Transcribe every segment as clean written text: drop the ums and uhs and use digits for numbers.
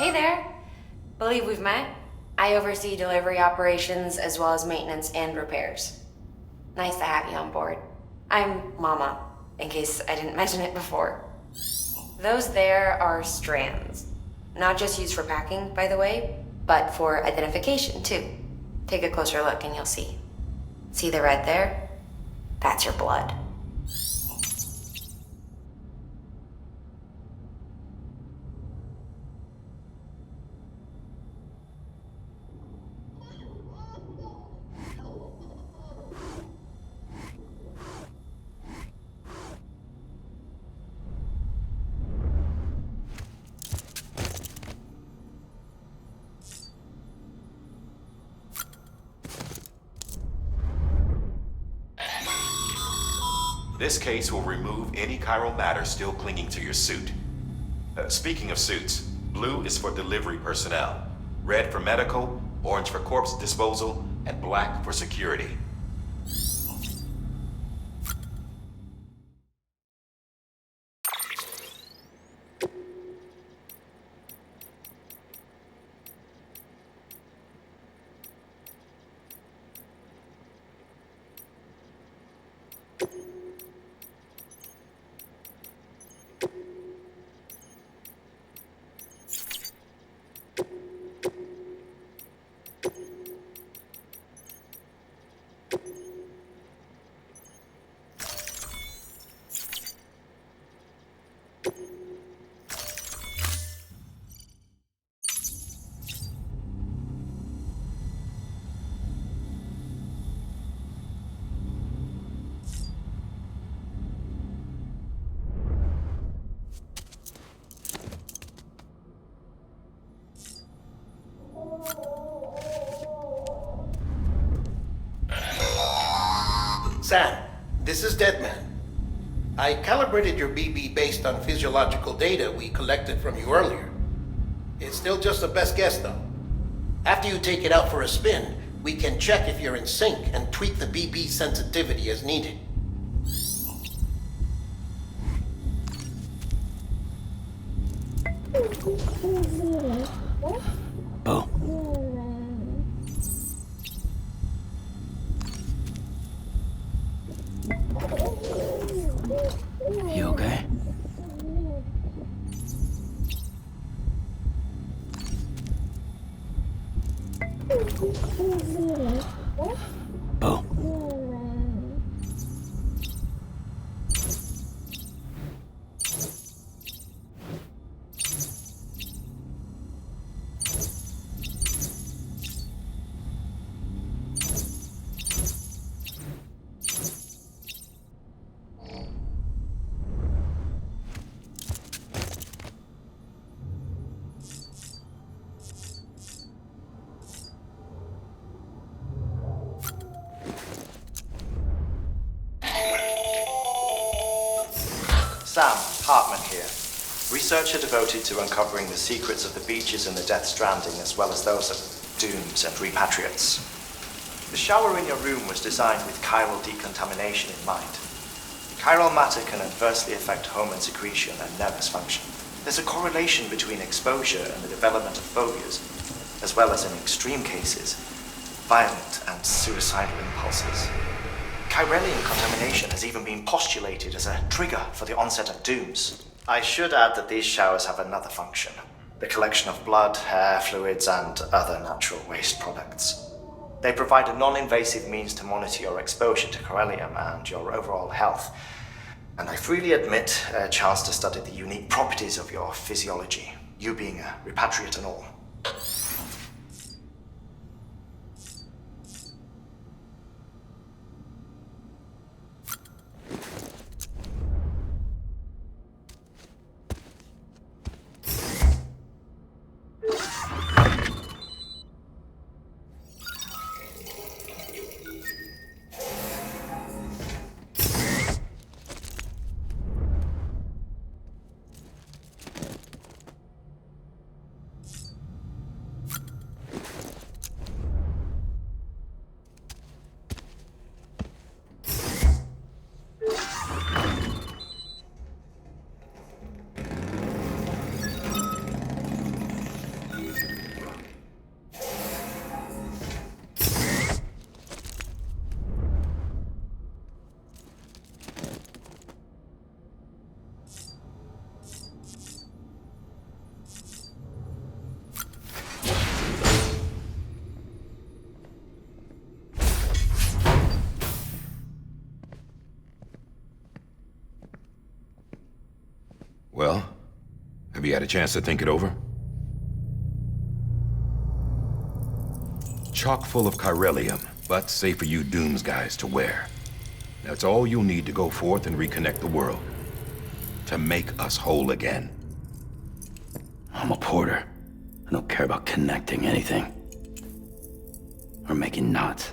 Hey there! Believe we've met? I oversee delivery operations as well as maintenance and repairs. Nice to have you on board. I'm Mama, in case I didn't mention it before. Those there are strands. Not just used for packing, by the way, but for identification too. Take a closer look and you'll see. See the red there? That's your blood. This case will remove any chiral matter still clinging to your suit. Speaking of suits, blue is for delivery personnel, red for medical, orange for corpse disposal, and black for security. Sam, this is Deadman. I calibrated your BB based on physiological data we collected from you earlier. It's still just a best guess, though. After you take it out for a spin, we can check if you're in sync and tweak the BB sensitivity as needed. Boom. You okay? Boom. Sam, Hartman here. Researcher devoted to uncovering the secrets of the beaches and the Death Stranding, as well as those of dooms and repatriates. The shower in your room was designed with chiral decontamination in mind. Chiral matter can adversely affect hormone secretion and nervous function. There's a correlation between exposure and the development of phobias, as well as in extreme cases, violent and suicidal impulses. Chiralian contamination has even been postulated as a trigger for the onset of dooms. I should add that these showers have another function: the collection of blood, hair, fluids, and other natural waste products. They provide a non-invasive means to monitor your exposure to chiralium and your overall health, and I freely admit a chance to study the unique properties of your physiology, you being a repatriate and all. Well, have you had a chance to think it over? Chock full of chiralium, but safe for you Dooms guys to wear. That's all you'll need to go forth and reconnect the world. To make us whole again. I'm a porter. I don't care about connecting anything. Or making knots.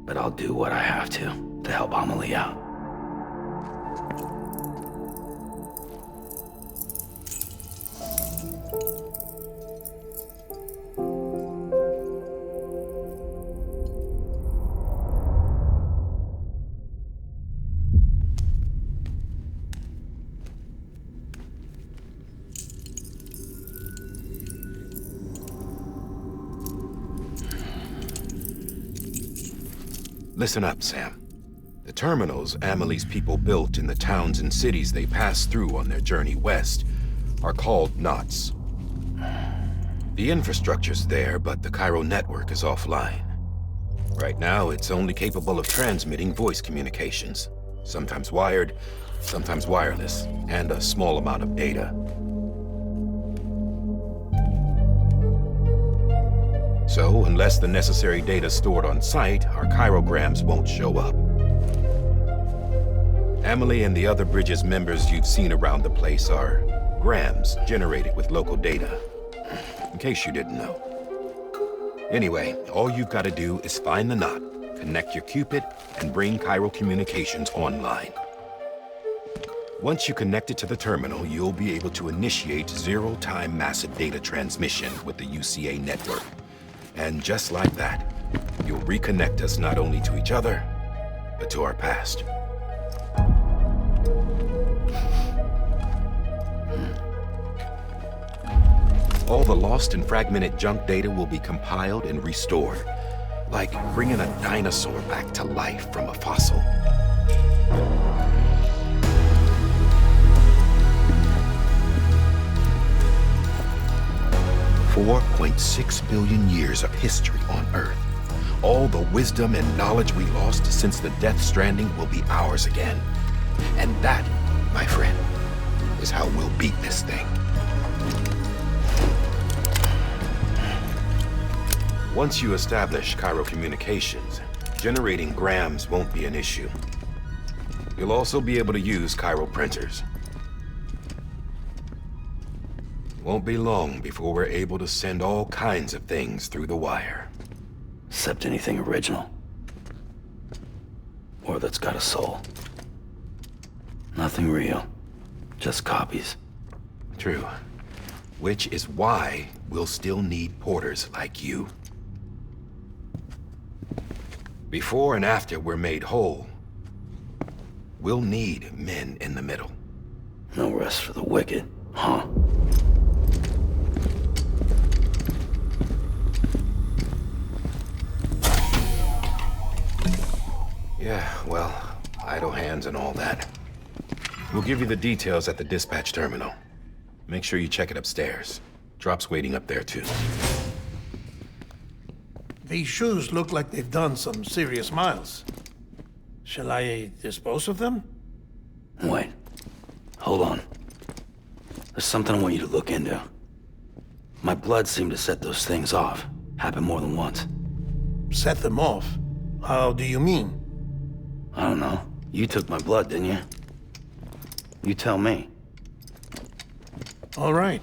But I'll do what I have to help Amelie out. Listen up, Sam. The terminals Amelie's people built in the towns and cities they passed through on their journey west are called knots. The infrastructure's there, but the Cairo network is offline. Right now, it's only capable of transmitting voice communications, sometimes wired, sometimes wireless, and a small amount of data. So, unless the necessary data stored on site, our chirograms won't show up. Amelie and the other Bridges members you've seen around the place are grams generated with local data. In case you didn't know. Anyway, all you've got to do is find the knot, connect your Cupid, and bring Cairo communications online. Once you connect it to the terminal, you'll be able to initiate zero-time massive data transmission with the UCA network. And just like that, you'll reconnect us not only to each other, but to our past. All the lost and fragmented junk data will be compiled and restored, like bringing a dinosaur back to life from a fossil. $4.6 billion years of history on Earth. All the wisdom and knowledge we lost since the Death Stranding will be ours again. And that, my friend, is how we'll beat this thing. Once you establish Cairo communications, generating grams won't be an issue. You'll also be able to use Cairo printers. Won't be long before we're able to send all kinds of things through the wire. Except anything original. Or that's got a soul. Nothing real. Just copies. True. Which is why we'll still need porters like you. Before and after we're made whole, we'll need men in the middle. No rest for the wicked, huh? Yeah, well, idle hands and all that. We'll give you the details at the dispatch terminal. Make sure you check it upstairs. Drop's waiting up there, too. These shoes look like they've done some serious miles. Shall I dispose of them? Wait. Hold on. There's something I want you to look into. My blood seemed to set those things off. Happened more than once. Set them off? How do you mean? I don't know. You took my blood, didn't you? You tell me. All right.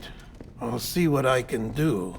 I'll see what I can do.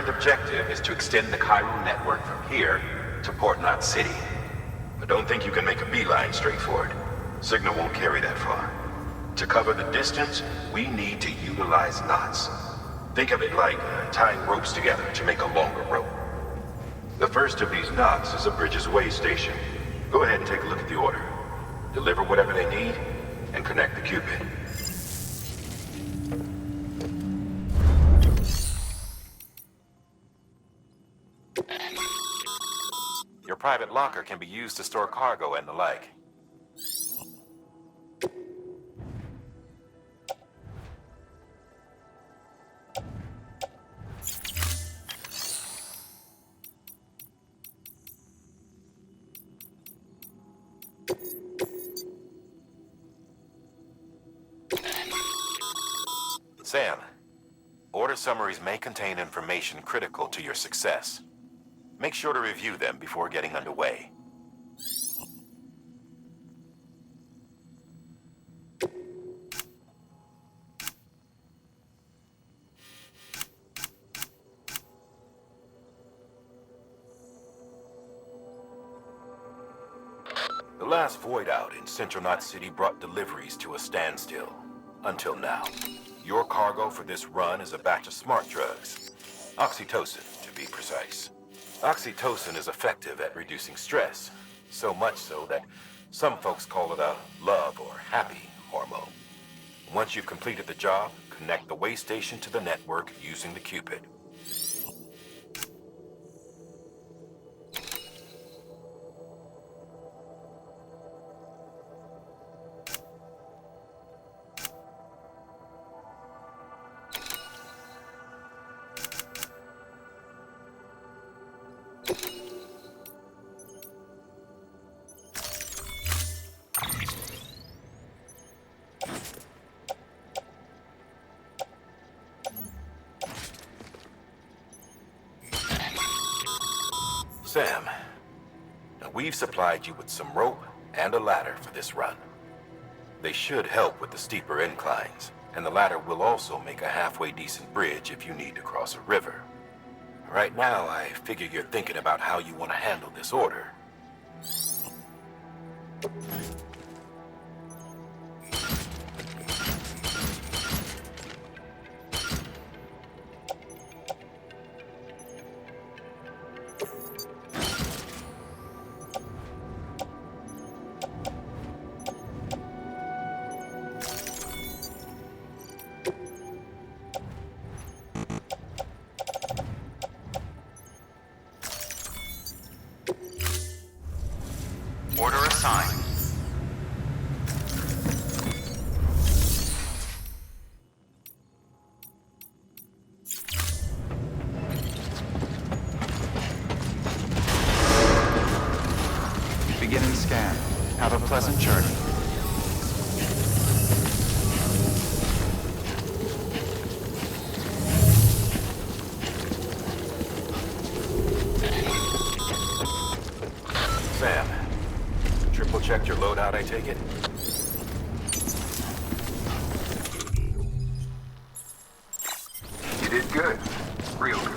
current objective is to extend the chiral network from here to Port Knot City. But don't think you can make a beeline straight for it. Signal won't carry that far. To cover the distance, we need to utilize knots. Think of it like tying ropes together to make a longer rope. The first of these knots is a Bridges Way station. Go ahead and take a look at the order. Deliver whatever they need, and connect the Cupid. Your private locker can be used to store cargo and the like. Sam, order summaries may contain information critical to your success. Make sure to review them before getting underway. The last void out in Central Knot City brought deliveries to a standstill. Until now. Your cargo for this run is a batch of smart drugs. Oxytocin, to be precise. Oxytocin is effective at reducing stress, so much so that some folks call it a love or happy hormone. Once you've completed the job, connect the way station to the network using the Cupid. Sam, now we've supplied you with some rope and a ladder for this run. They should help with the steeper inclines, and the ladder will also make a halfway decent bridge if you need to cross a river. Right now, I figure you're thinking about how you want to handle this order. Order assigned. Beginning scan. Have a pleasant journey. Sam, triple checked your loadout, I take it? You did good. Real good.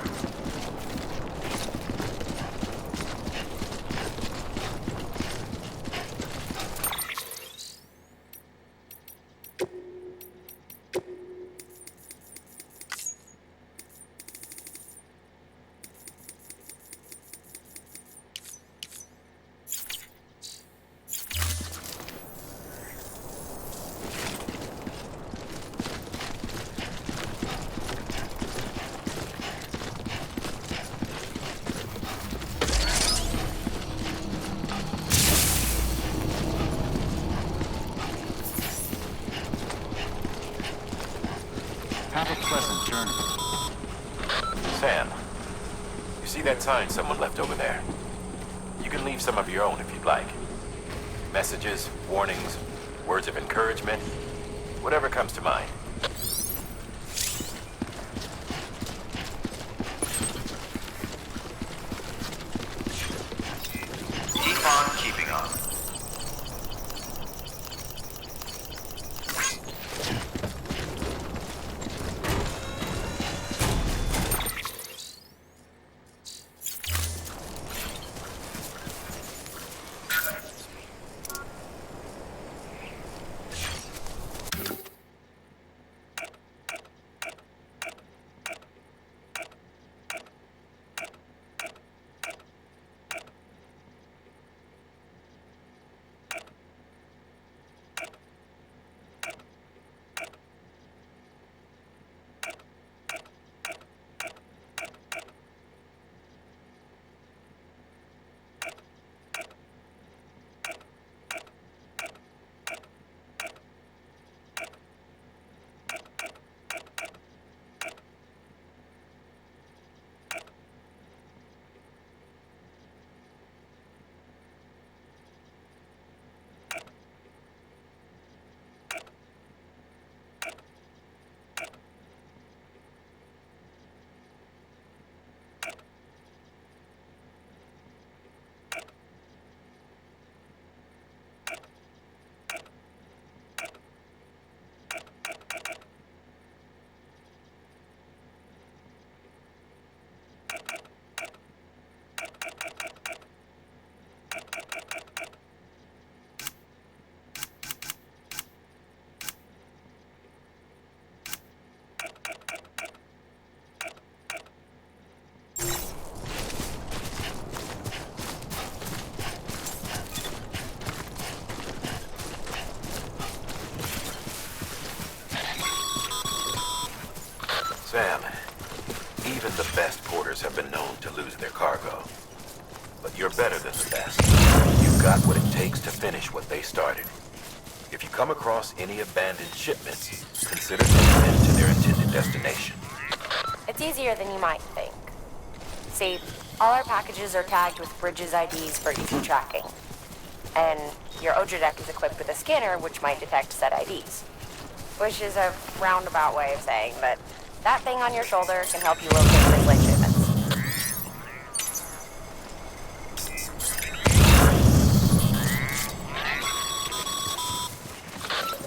Have a pleasant journey. Sam, you see that sign someone left over there? You can leave some of your own if you'd like. Messages, warnings, words of encouragement, whatever comes to mind. Keep on keeping on. Sam, even the best porters have been known to lose their cargo. But you're better than the best. You've got what it takes to finish what they started. If you come across any abandoned shipments, consider taking them to their intended destination. It's easier than you might think. See, all our packages are tagged with Bridges IDs for easy tracking. And your OJA deck is equipped with a scanner which might detect said IDs. Which is a roundabout way of saying that that thing on your shoulder can help you locate mislaid shipments.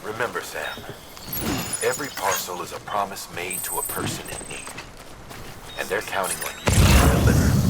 Remember, Sam, every parcel is a promise made to a person in need. And they're counting on you to deliver.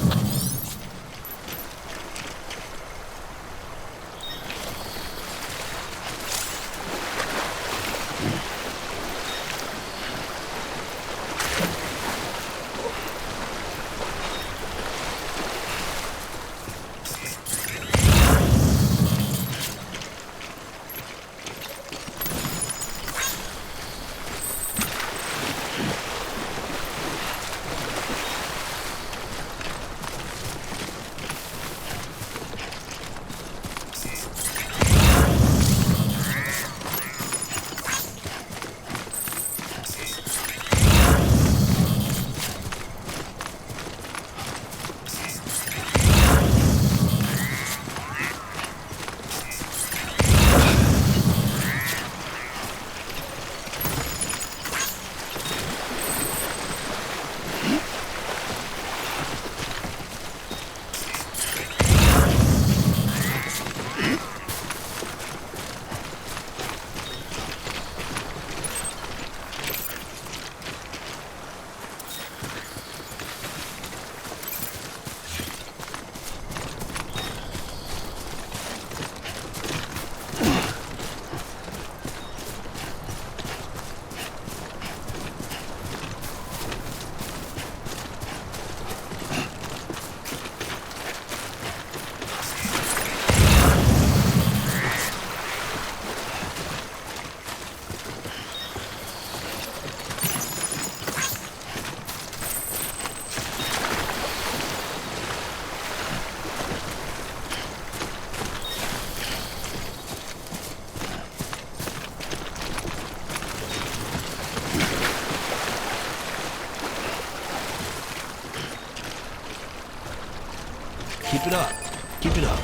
Keep it up. Keep it up.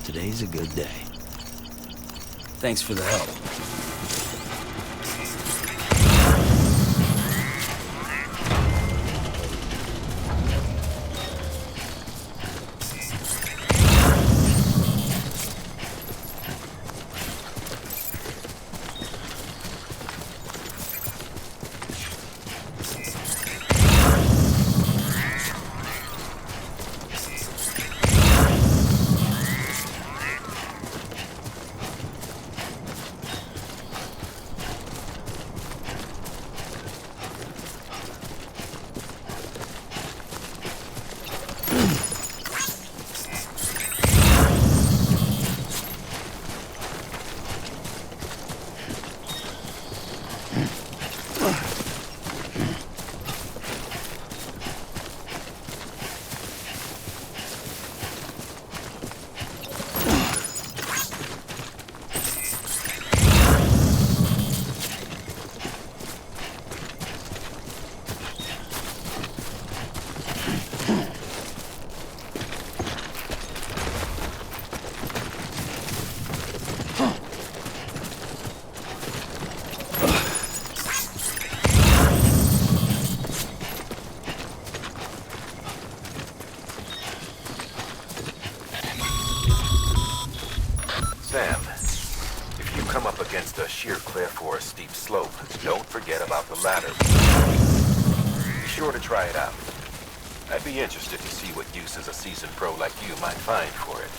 Today's a good day. Thanks for the help. Sam, if you come up against a sheer cliff or a steep slope, don't forget about the ladder. Be sure to try it out. I'd be interested to see what uses a seasoned pro like you might find for it.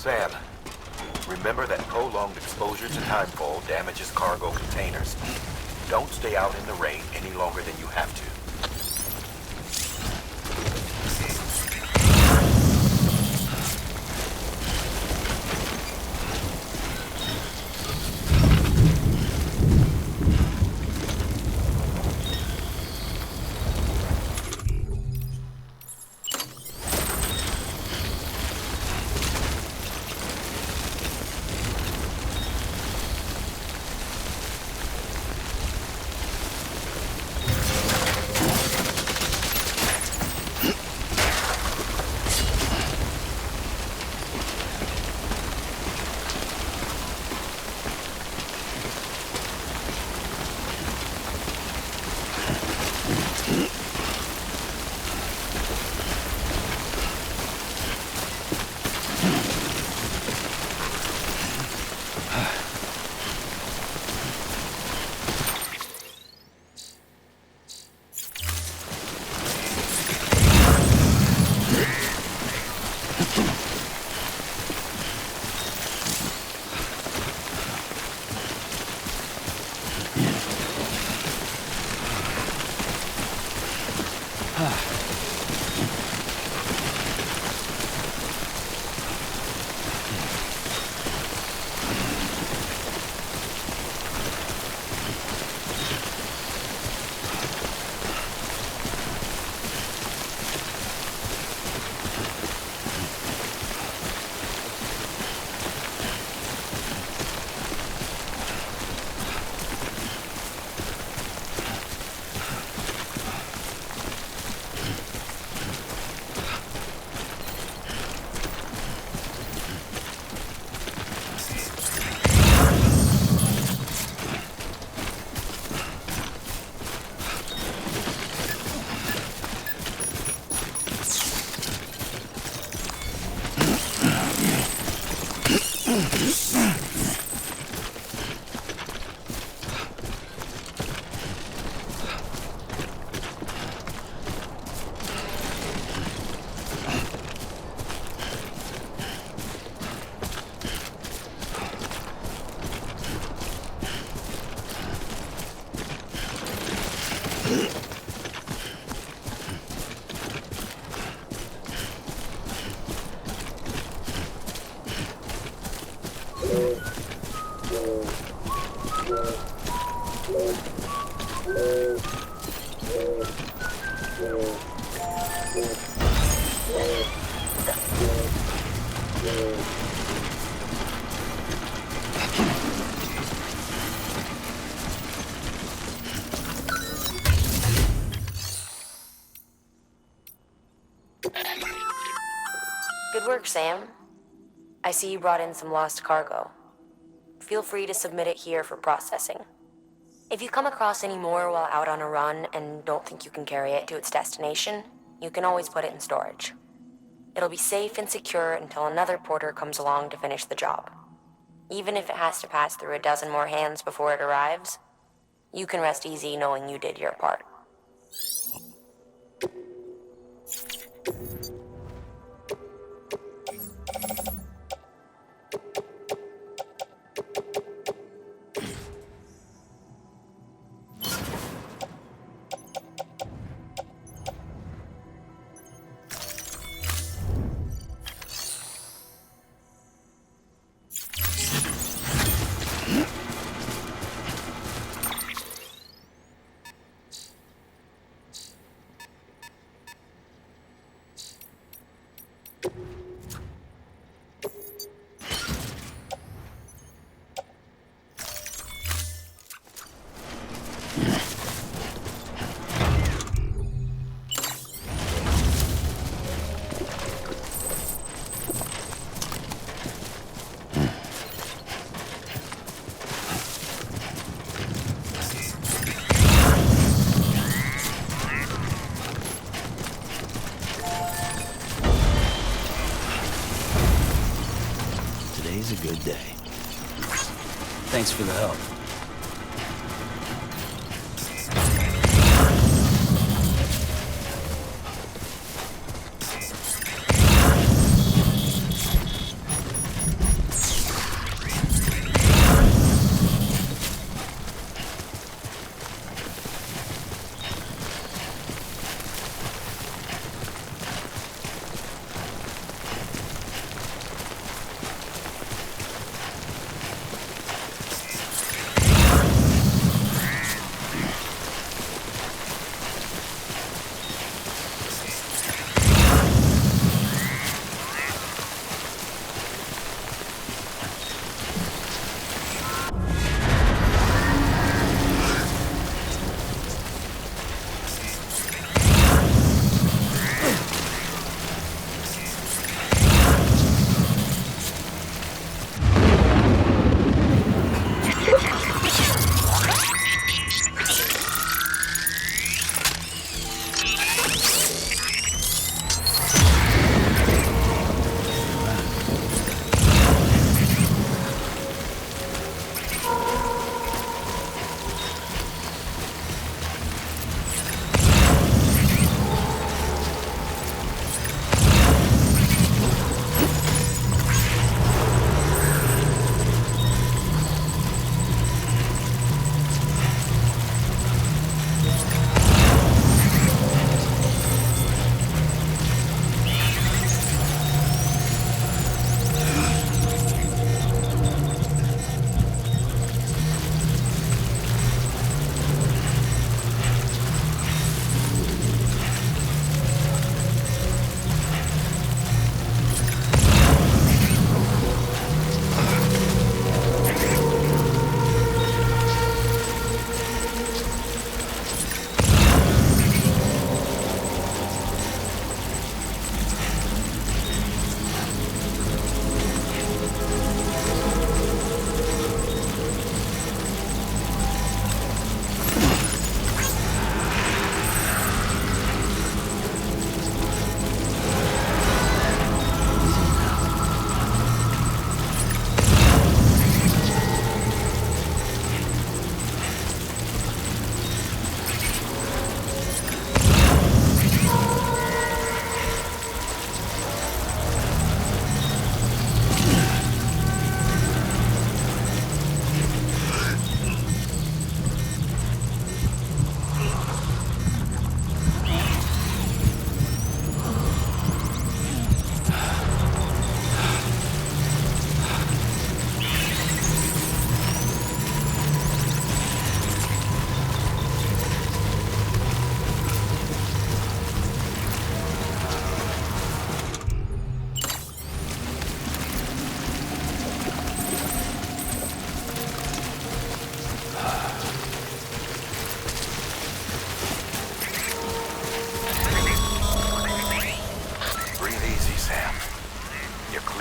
Sam, remember that prolonged exposure to timefall damages cargo containers. Don't stay out in the rain any longer than you have to. Good work, Sam. I see you brought in some lost cargo. Feel free to submit it here for processing. If you come across any more while out on a run and don't think you can carry it to its destination, you can always put it in storage. It'll be safe and secure until another porter comes along to finish the job. Even if it has to pass through a dozen more hands before it arrives, you can rest easy knowing you did your part. Today's a good day. Thanks for the help.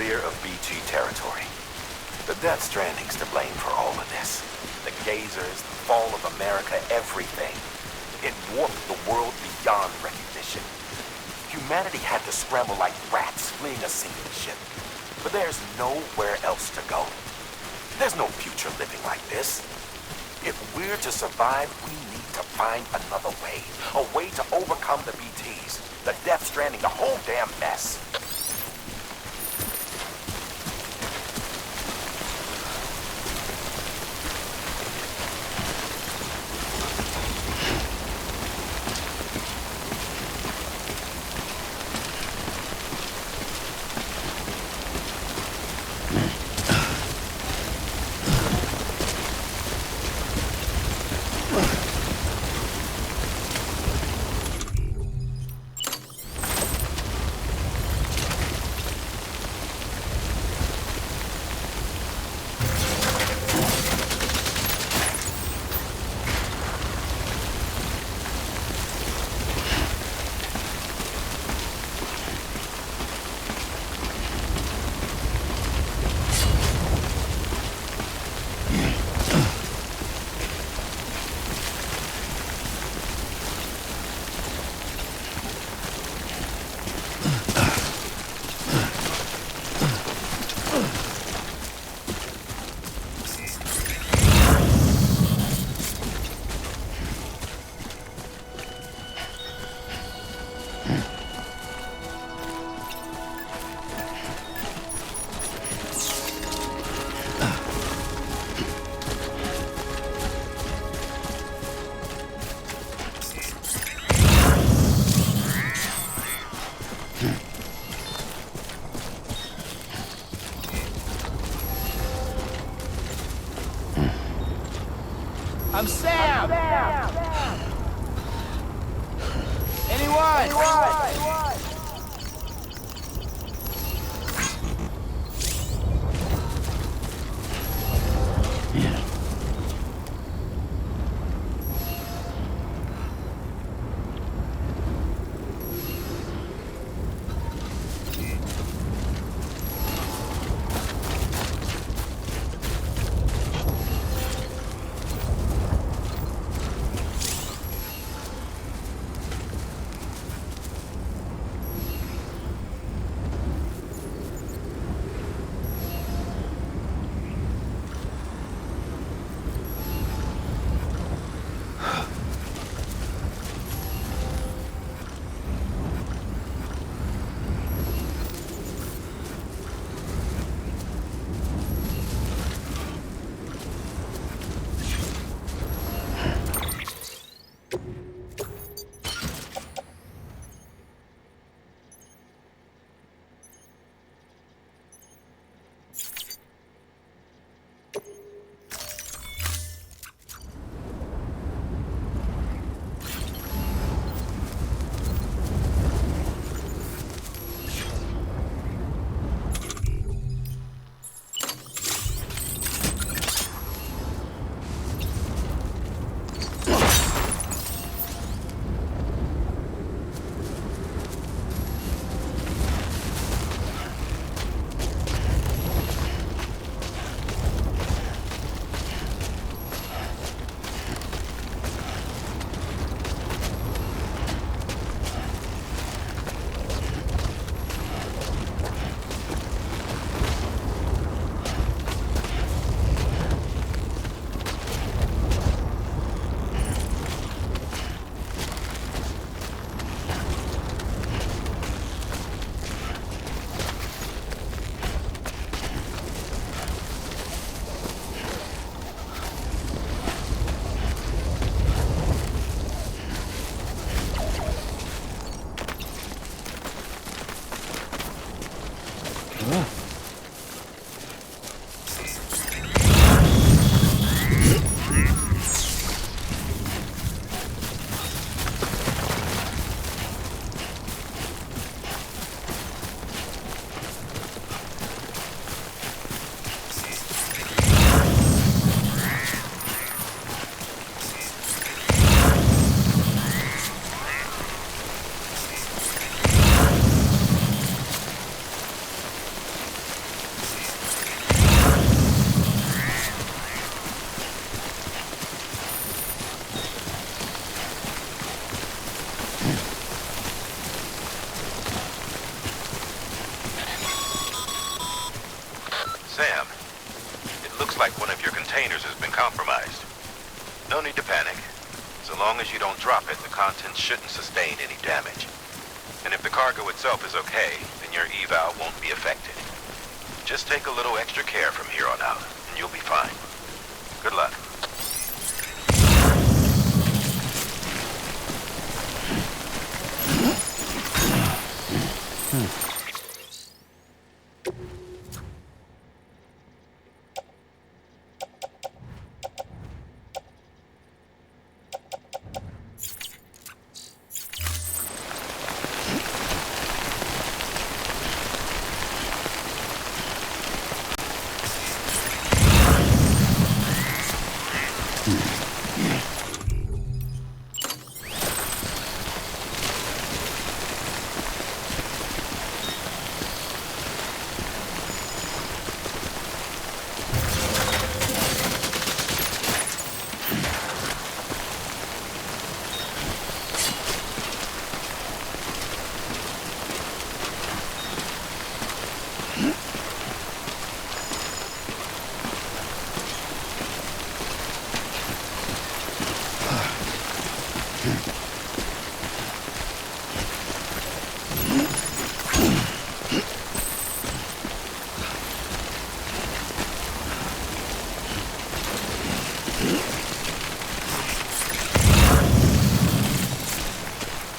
clear of BT territory. The Death Stranding's to blame for all of this. The gazers, the fall of America, everything. It warped the world beyond recognition. Humanity had to scramble like rats fleeing a sinking ship. But there's nowhere else to go. There's no future living like this. If we're to survive, we need to find another way. A way to overcome the BTs, the Death Stranding, the whole damn mess. I'm Sam! Anyone? Sam, it looks like one of your containers has been compromised. No need to panic. So long as you don't drop it, the contents shouldn't sustain any damage. And if the cargo itself is okay, then your eval won't be affected. Just take a little extra care from here on out, and you'll be fine. Good luck.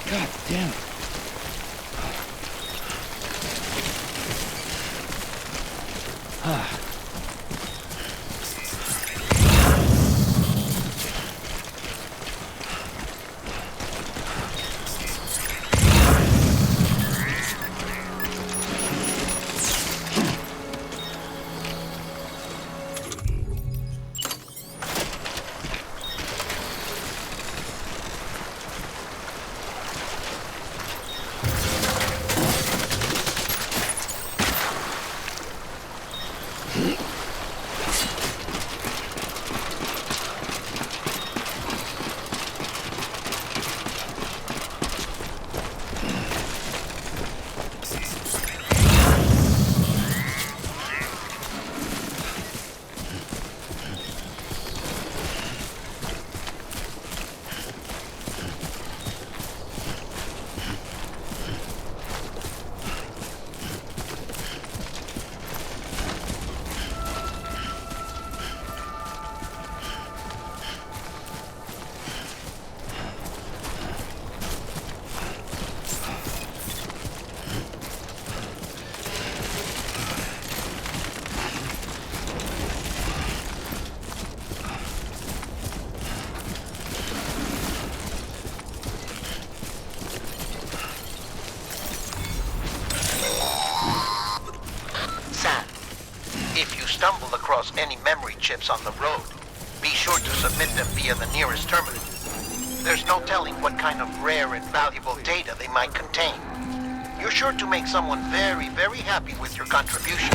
God damn it. Stumble across any memory chips on the road, be sure to submit them via the nearest terminal. There's no telling what kind of rare and valuable data they might contain. You're sure to make someone very, very happy with your contribution.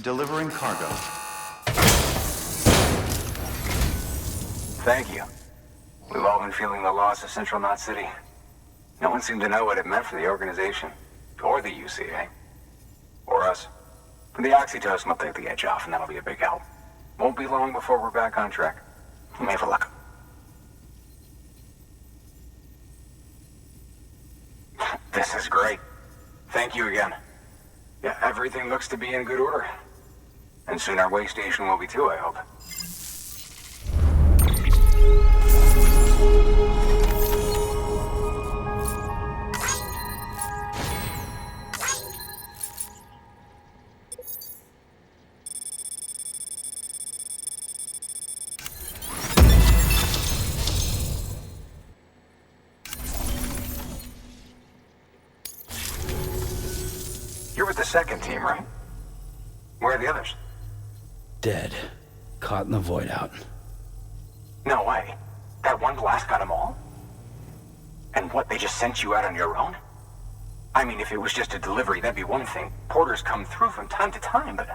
Delivering cargo. Thank you. We've all been feeling the loss of Central Knot City. No one seemed to know what it meant for the organization, or the UCA, or us. For the oxytocin will take the edge off, and that'll be a big help. Won't be long before we're back on track. We may have a luck. This is great. Thank you again. Yeah, everything looks to be in good order. And soon our way station will be too, I hope. with the second team, right? Where are the others? Dead. Caught in the void out. No way. That one blast got them all? And what, they just sent you out on your own? I mean, if it was just a delivery, that'd be one thing. Porters come through from time to time, but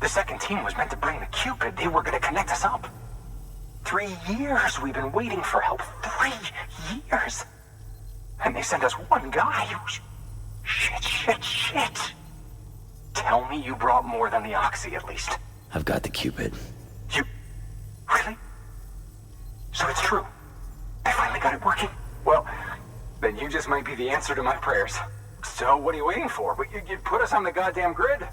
the second team was meant to bring the Cupid. They were gonna connect us up. 3 years we've been waiting for help. 3 years. And they sent us one guy. Shit. Tell me you brought more than the Oxy, at least. I've got the Cupid. You... Really? So it's true. They finally got it working. Well, then you just might be the answer to my prayers. So what are you waiting for? You put us on the goddamn grid.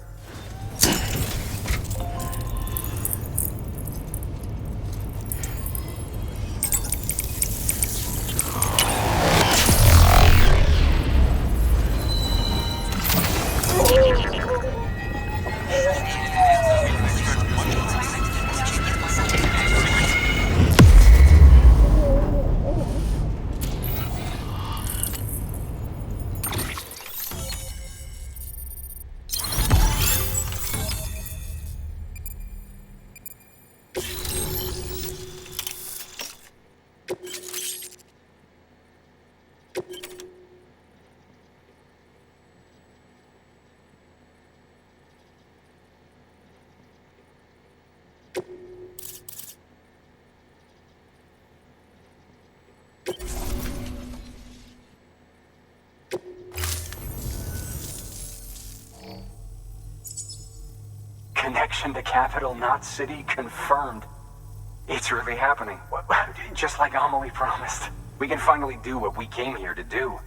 Connection to capital, not city, confirmed. It's really happening. Just like Amelie promised. We can finally do what we came here to do.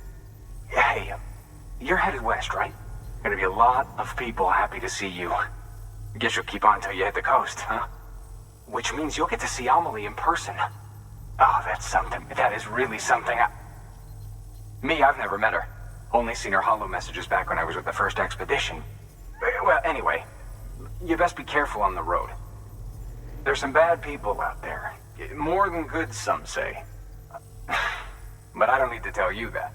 Hey, you're headed west, right? Gonna be a lot of people happy to see you. Guess you'll keep on till you hit the coast, huh? Which means you'll get to see Amelie in person. Oh, that's something. That is really something. I've never met her. Only seen her holo messages back when I was with the first expedition. Well, anyway, you best be careful on the road. There's some bad people out there. More than good, some say. But I don't need to tell you that.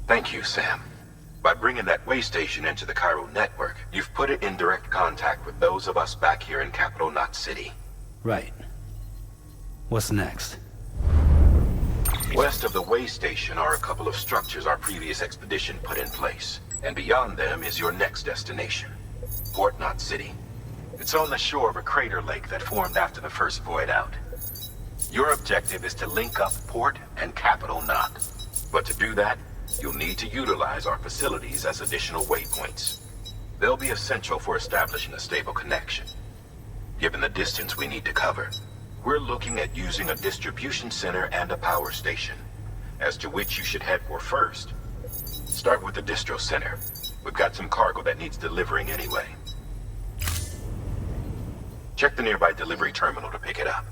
Thank you, Sam. By bringing that way station into the Cairo network, you've put it in direct contact with those of us back here in Capital Knot City. Right. What's next? West of the way station are a couple of structures our previous expedition put in place. And beyond them is your next destination, Port Knot City. It's on the shore of a crater lake that formed after the first void out. Your objective is to link up Port and Capital Knot. But to do that, you'll need to utilize our facilities as additional waypoints. They'll be essential for establishing a stable connection. Given the distance we need to cover, we're looking at using a distribution center and a power station, as to which you should head for first. Start with the distro center. We've got some cargo that needs delivering anyway. Check the nearby delivery terminal to pick it up.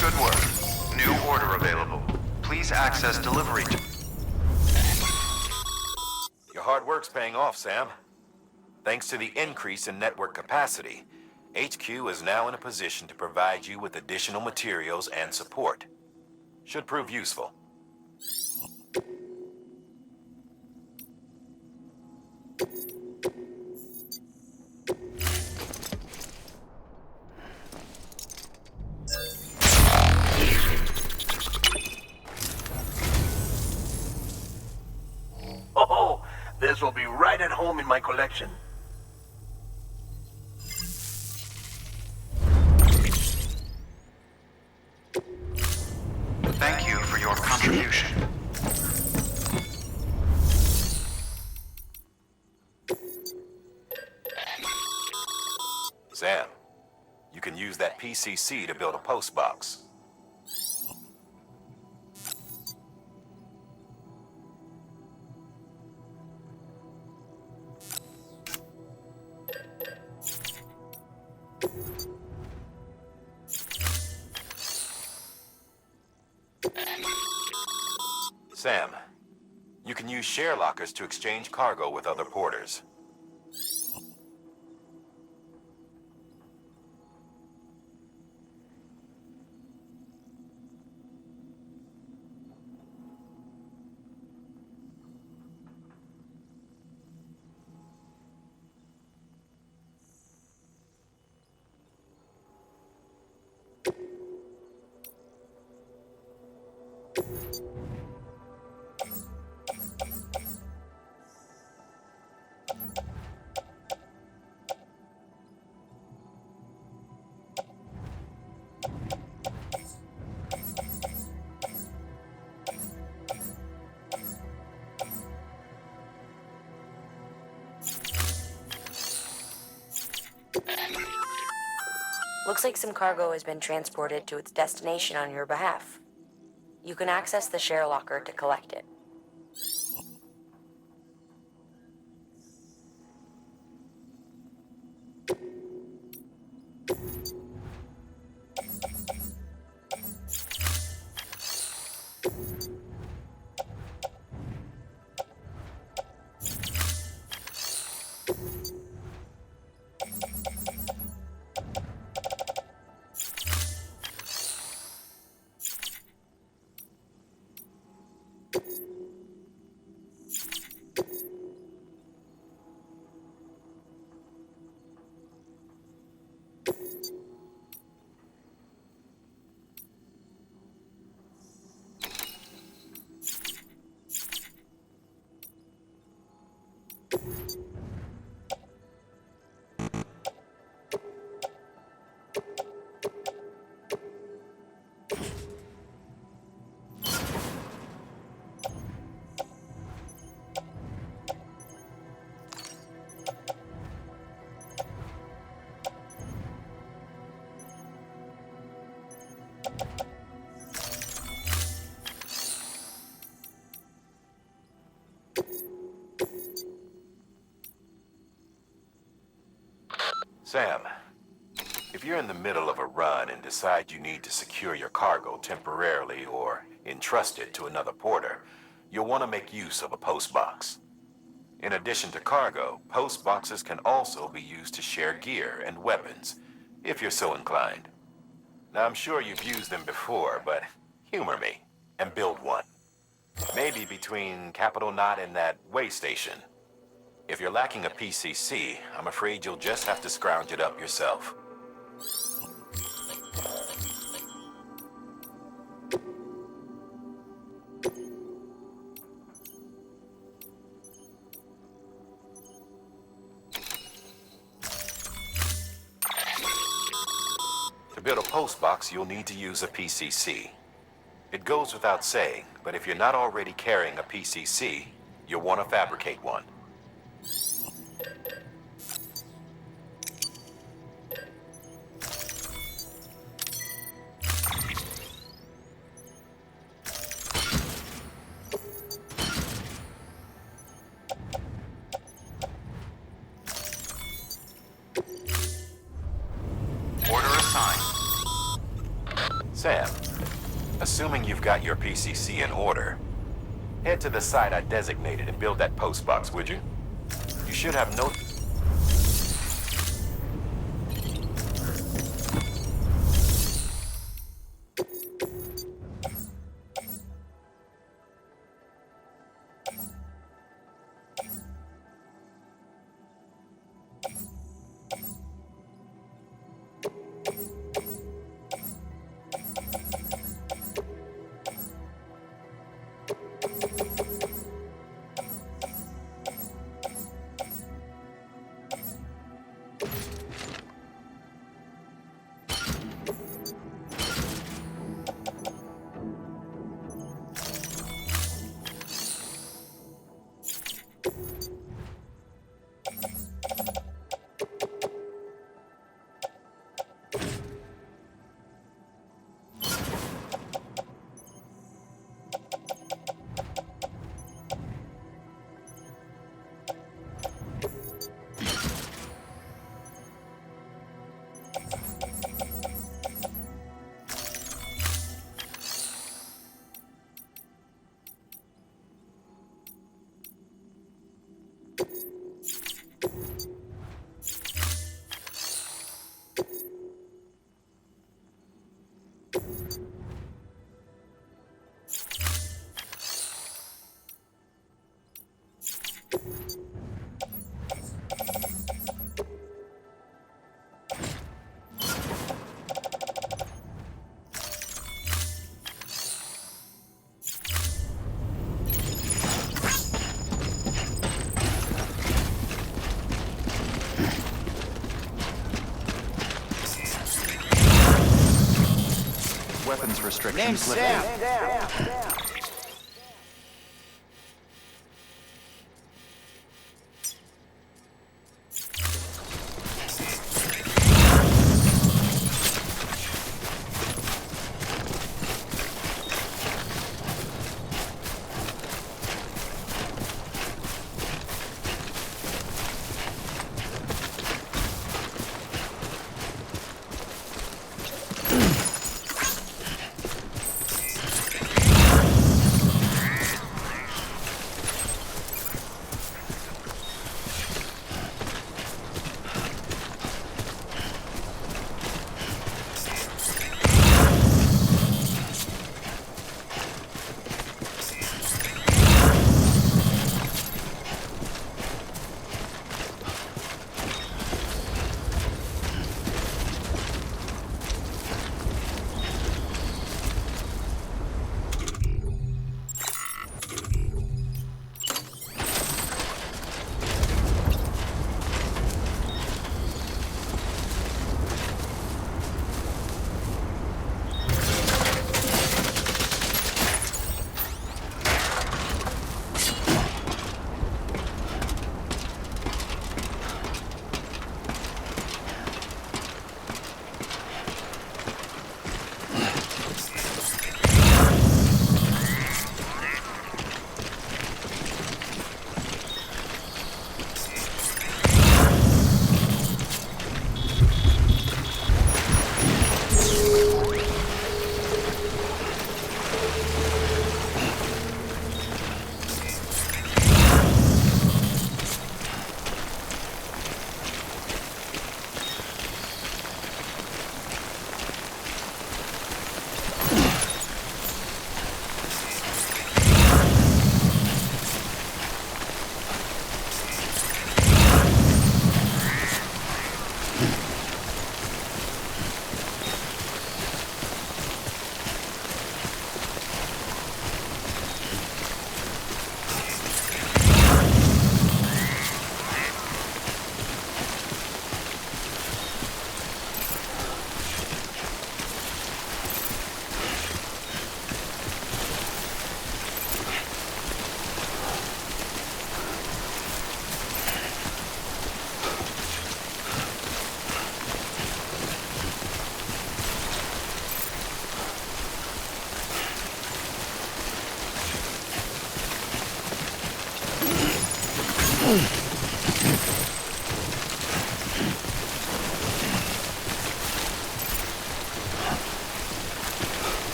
Good work. New order available. Please access delivery. Your hard work's paying off, Sam. Thanks to the increase in network capacity, HQ is now in a position to provide you with additional materials and support. Should prove useful. Oh, this will be right at home in my collection. Thank you for your contribution. Sam, you can use that PCC to build a post box. Sam, you can use share lockers to exchange cargo with other porters. Looks like some cargo has been transported to its destination on your behalf. You can access the share locker to collect it. Sam, if you're in the middle of a run and decide you need to secure your cargo temporarily or entrust it to another porter, you'll want to make use of a post box. In addition to cargo, post boxes can also be used to share gear and weapons, if you're so inclined. Now, I'm sure you've used them before, but humor me and build one. Maybe between Capital Knot and that way station. If you're lacking a PCC, I'm afraid you'll just have to scrounge it up yourself. To build a post box, you'll need to use a PCC. It goes without saying, but if you're not already carrying a PCC, you'll want to fabricate one. Sam, assuming you've got your PCC in order, head to the site I designated and build that post box, would you? You should have no... weapons restrictions Name's lifted. Sam.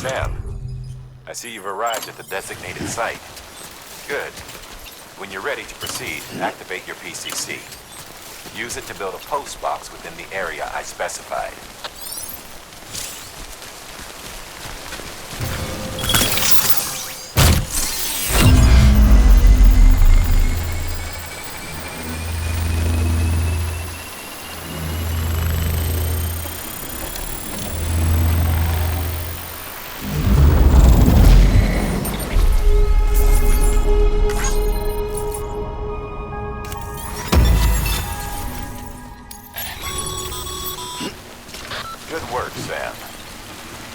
Sam, I see you've arrived at the designated site. Good. When you're ready to proceed, activate your PCC. Use it to build a post box within the area I specified. Good work, Sam.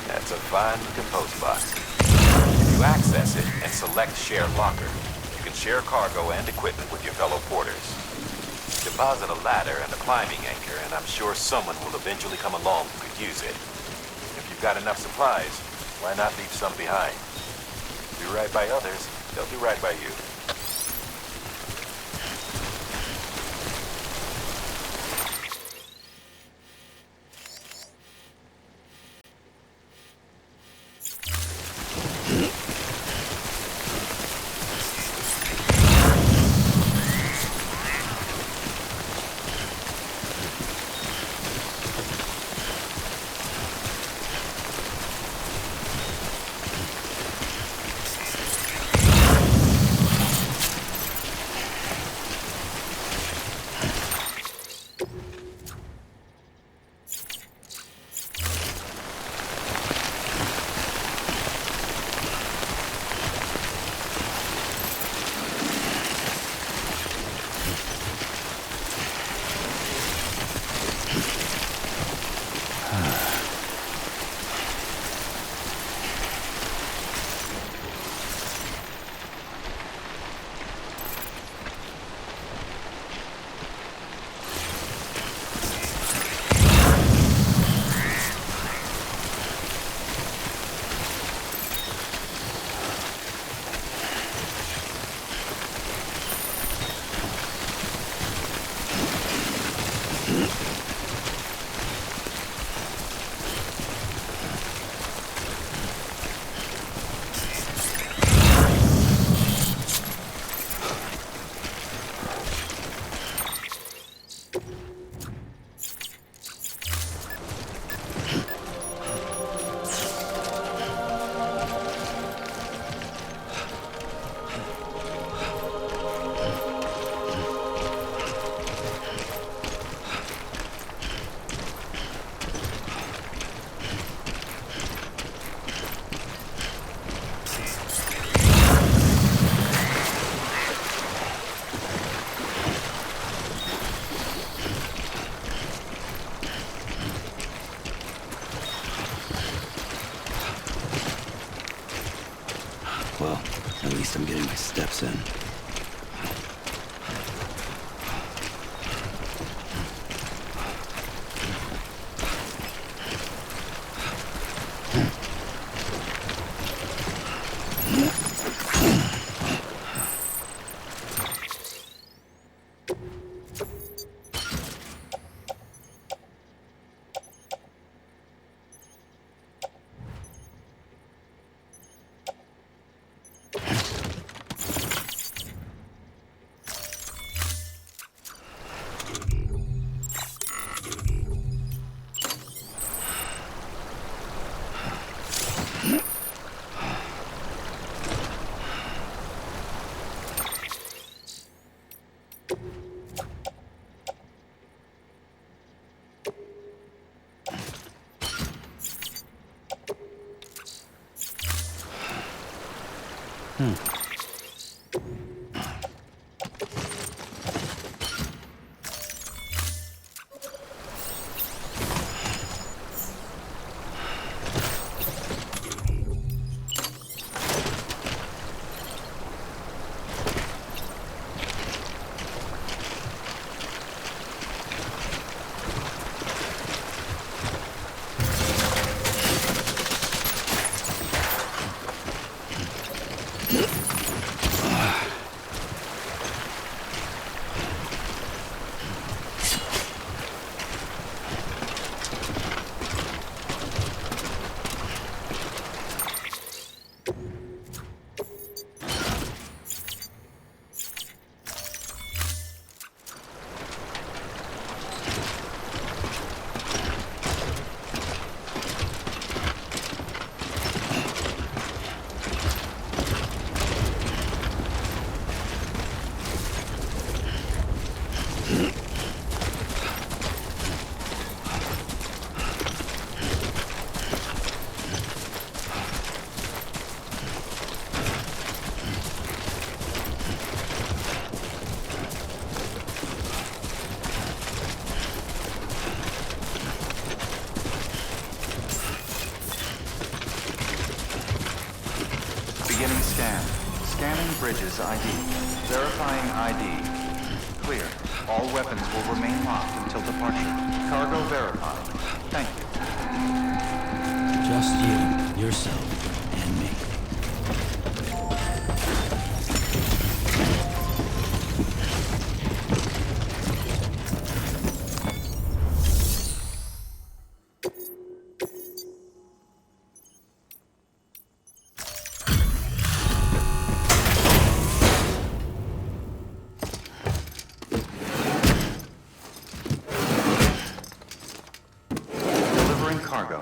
That's a fine-looking post box. If you access it and select Share Locker, you can share cargo and equipment with your fellow porters. Deposit a ladder and a climbing anchor, and I'm sure someone will eventually come along who could use it. If you've got enough supplies, why not leave some behind? Do right by others, they'll do right by you. steps in. Beginning scan. Scanning bridges ID. Verifying ID. Clear. All weapons will remain locked until departure. Cargo verified. Thank you. Just you, yourself, and me. Delivering cargo.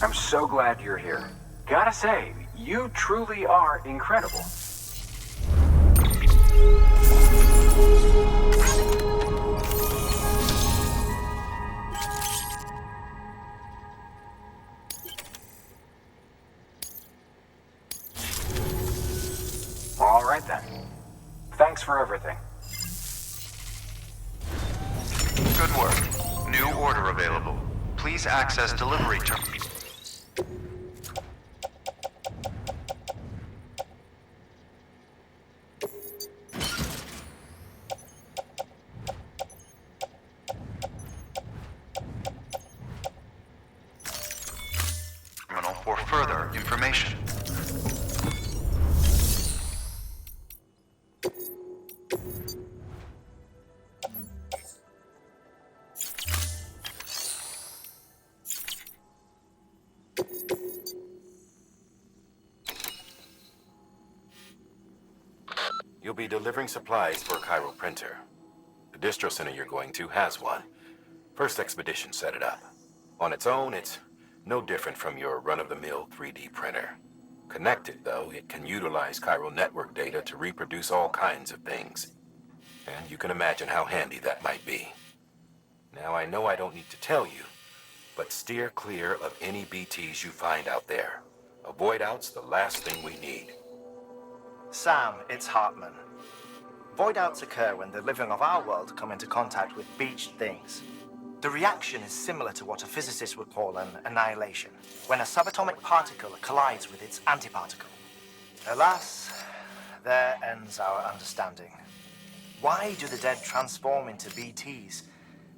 I'm so glad you're here. Gotta say, you truly are incredible. All right then. Thanks for everything. Good work. New order available. Please access delivery terminal. For further information. You'll be delivering supplies for a Chiral printer. The distro center you're going to has one. First expedition set it up. On its own, it's no different from your run-of-the-mill 3D printer. Connected, though, it can utilize chiral network data to reproduce all kinds of things. And you can imagine how handy that might be. Now, I know I don't need to tell you, but steer clear of any BTs you find out there. Avoid out's the last thing we need. Sam, it's Hartman. Void outs occur when the living of our world come into contact with beached things. The reaction is similar to what a physicist would call an annihilation, when a subatomic particle collides with its antiparticle. Alas, there ends our understanding. Why do the dead transform into BTs?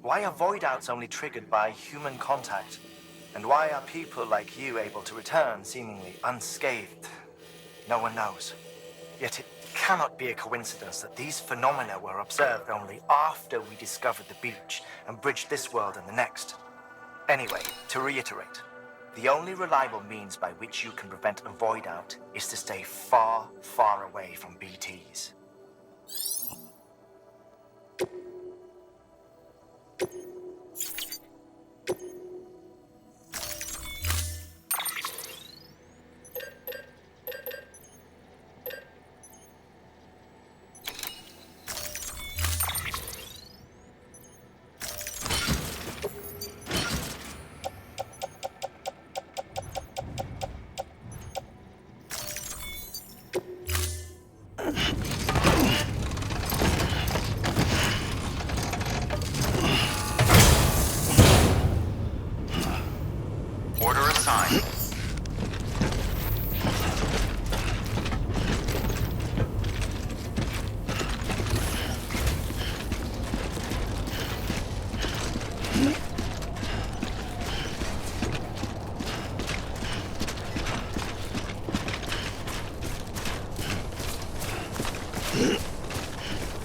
Why are void-outs only triggered by human contact? And why are people like you able to return seemingly unscathed? No one knows. Yet it cannot be a coincidence that these phenomena were observed only after we discovered the beach and bridged this world and the next. Anyway, to reiterate, the only reliable means by which you can prevent a void-out is to stay far, far away from BTs. Order assigned.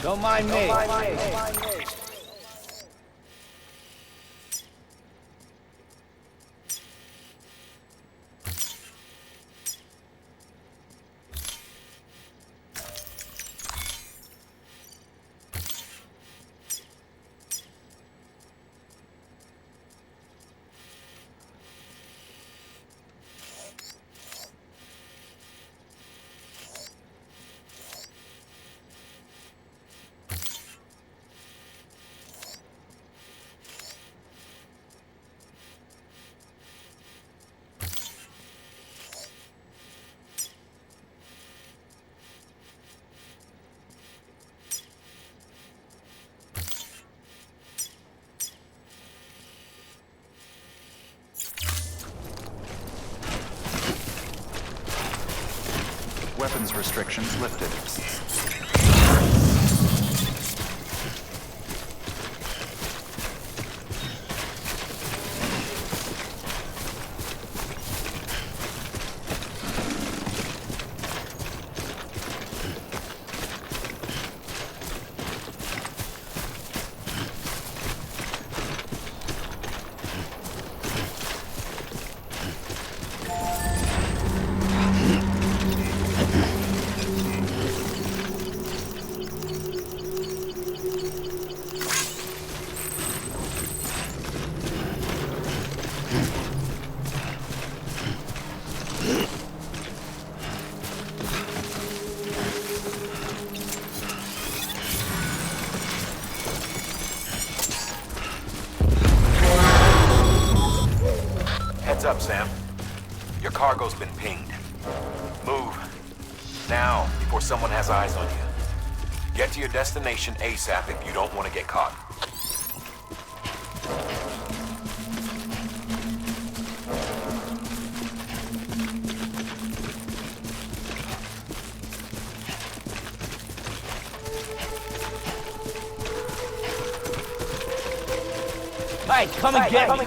Don't mind me. Weapons restrictions lifted. Heads up, Sam. Your cargo's been pinged. Move. Now, before someone has eyes on you. Get to your destination ASAP if you don't want to get caught. Hey, come and get me.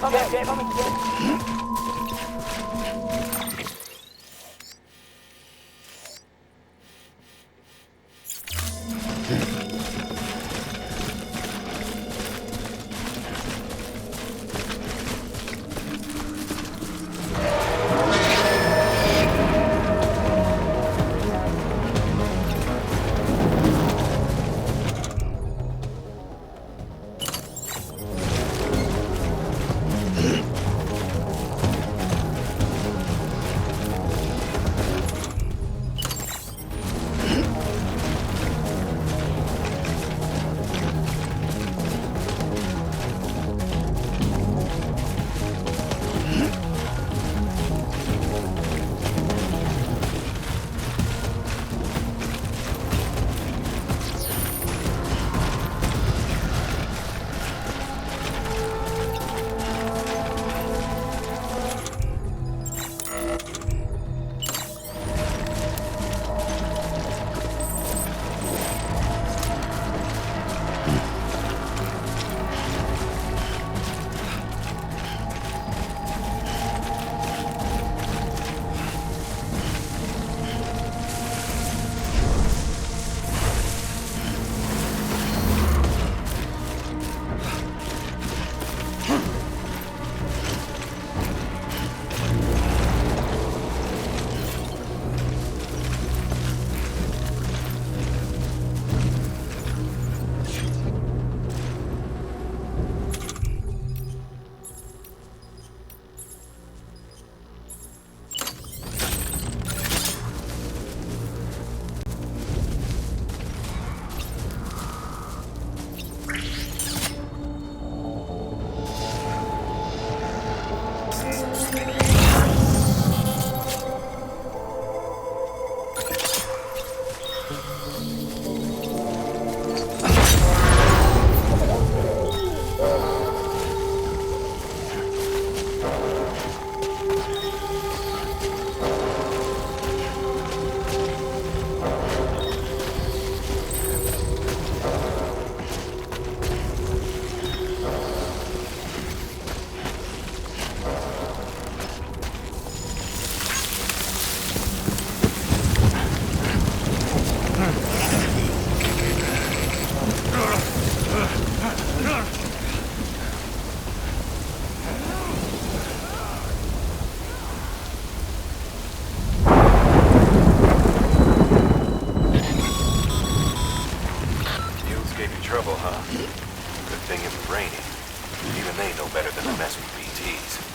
raining. Even they know better than to mess with BTs.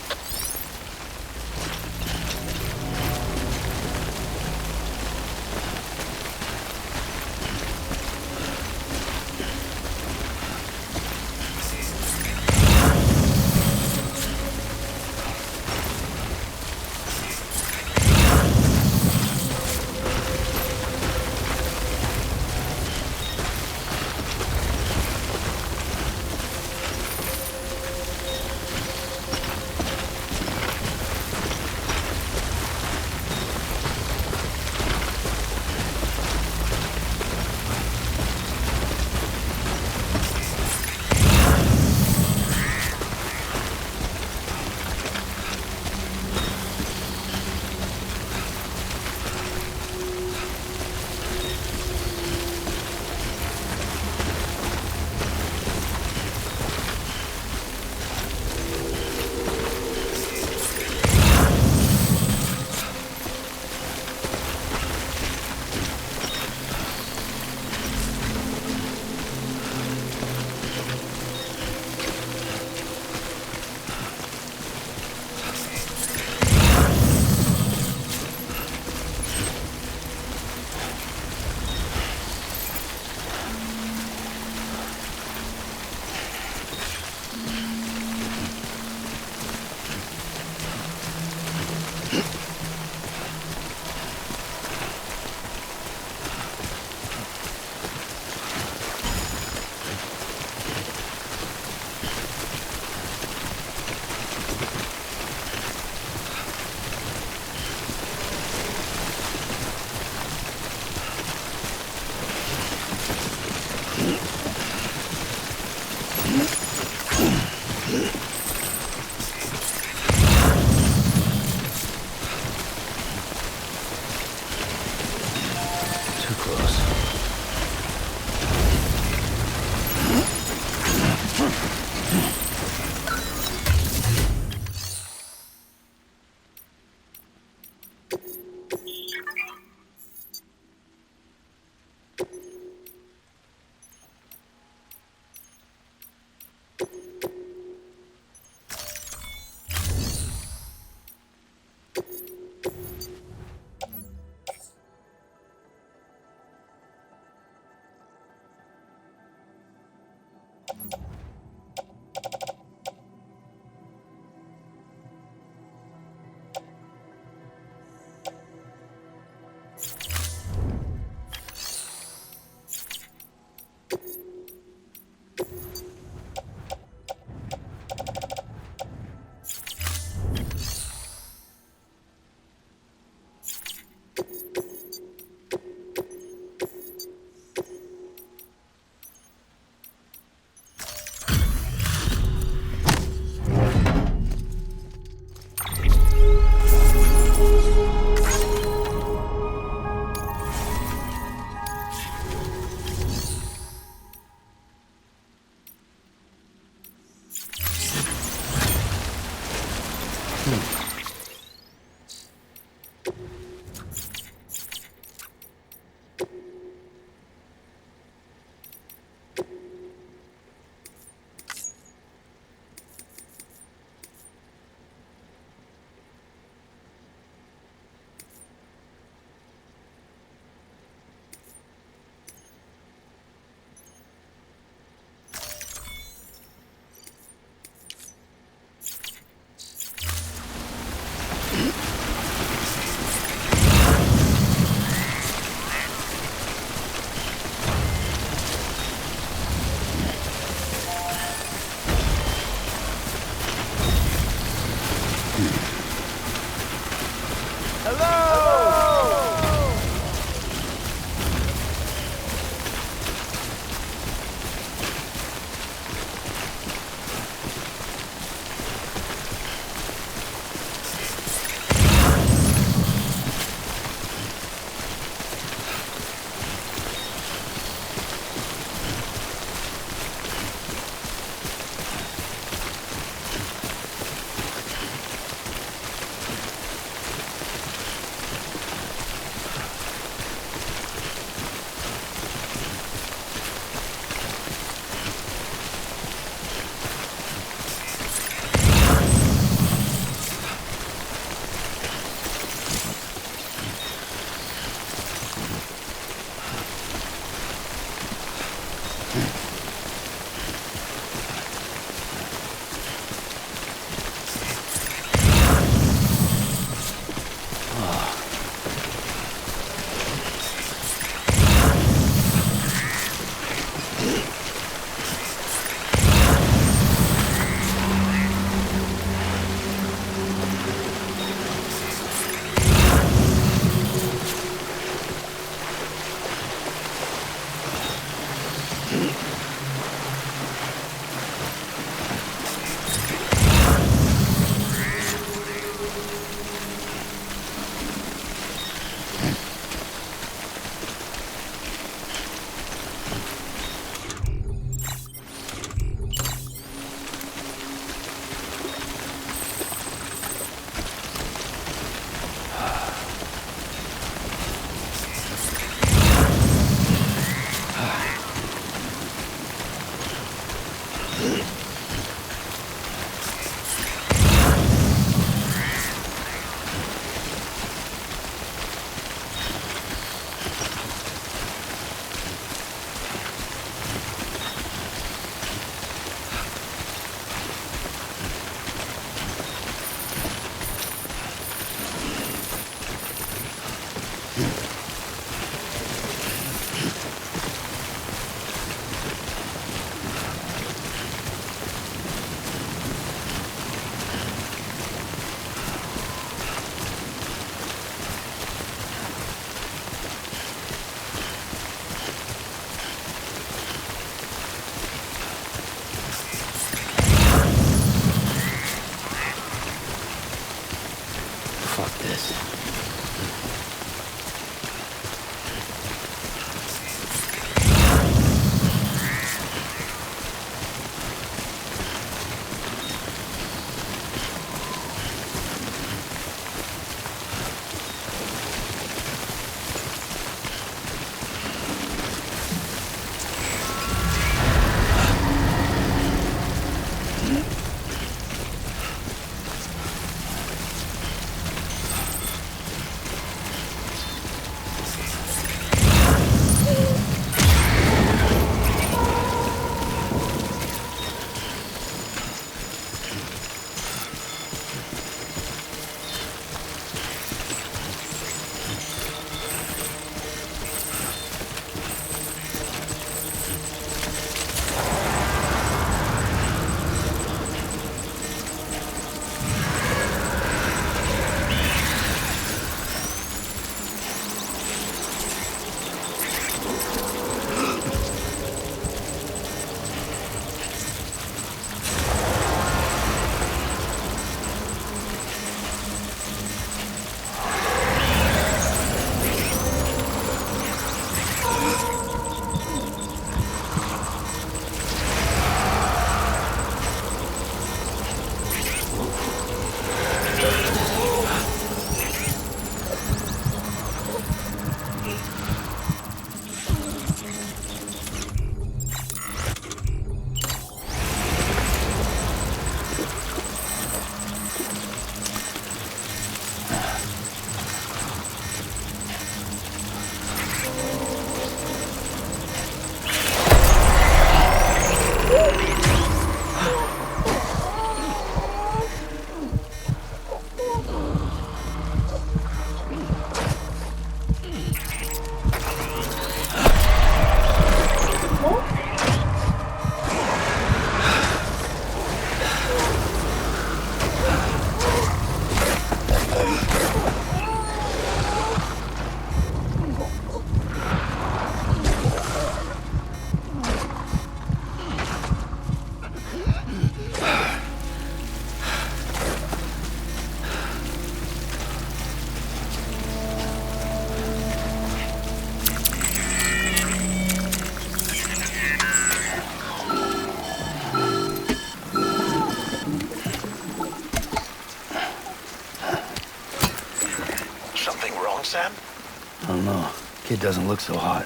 kid doesn't look so hot.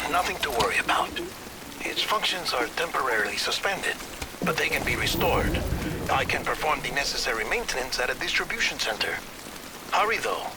Nothing to worry about. Its functions are temporarily suspended, but they can be restored. I can perform the necessary maintenance at a distribution center. Hurry, though.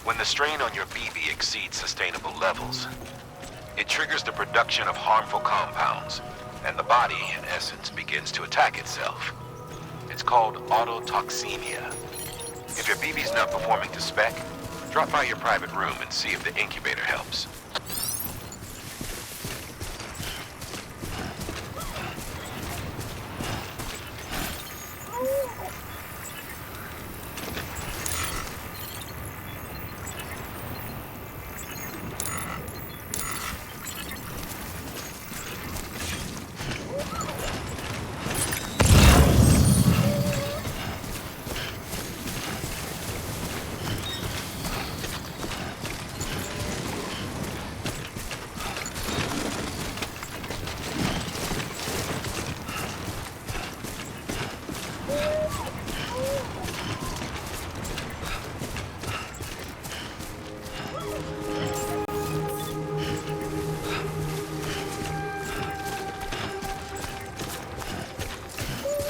When the strain on your BB exceeds sustainable levels, it triggers the production of harmful compounds, and the body, in essence, begins to attack itself. It's called autotoxemia. If your BB's not performing to spec, drop by your private room and see if the incubator helps.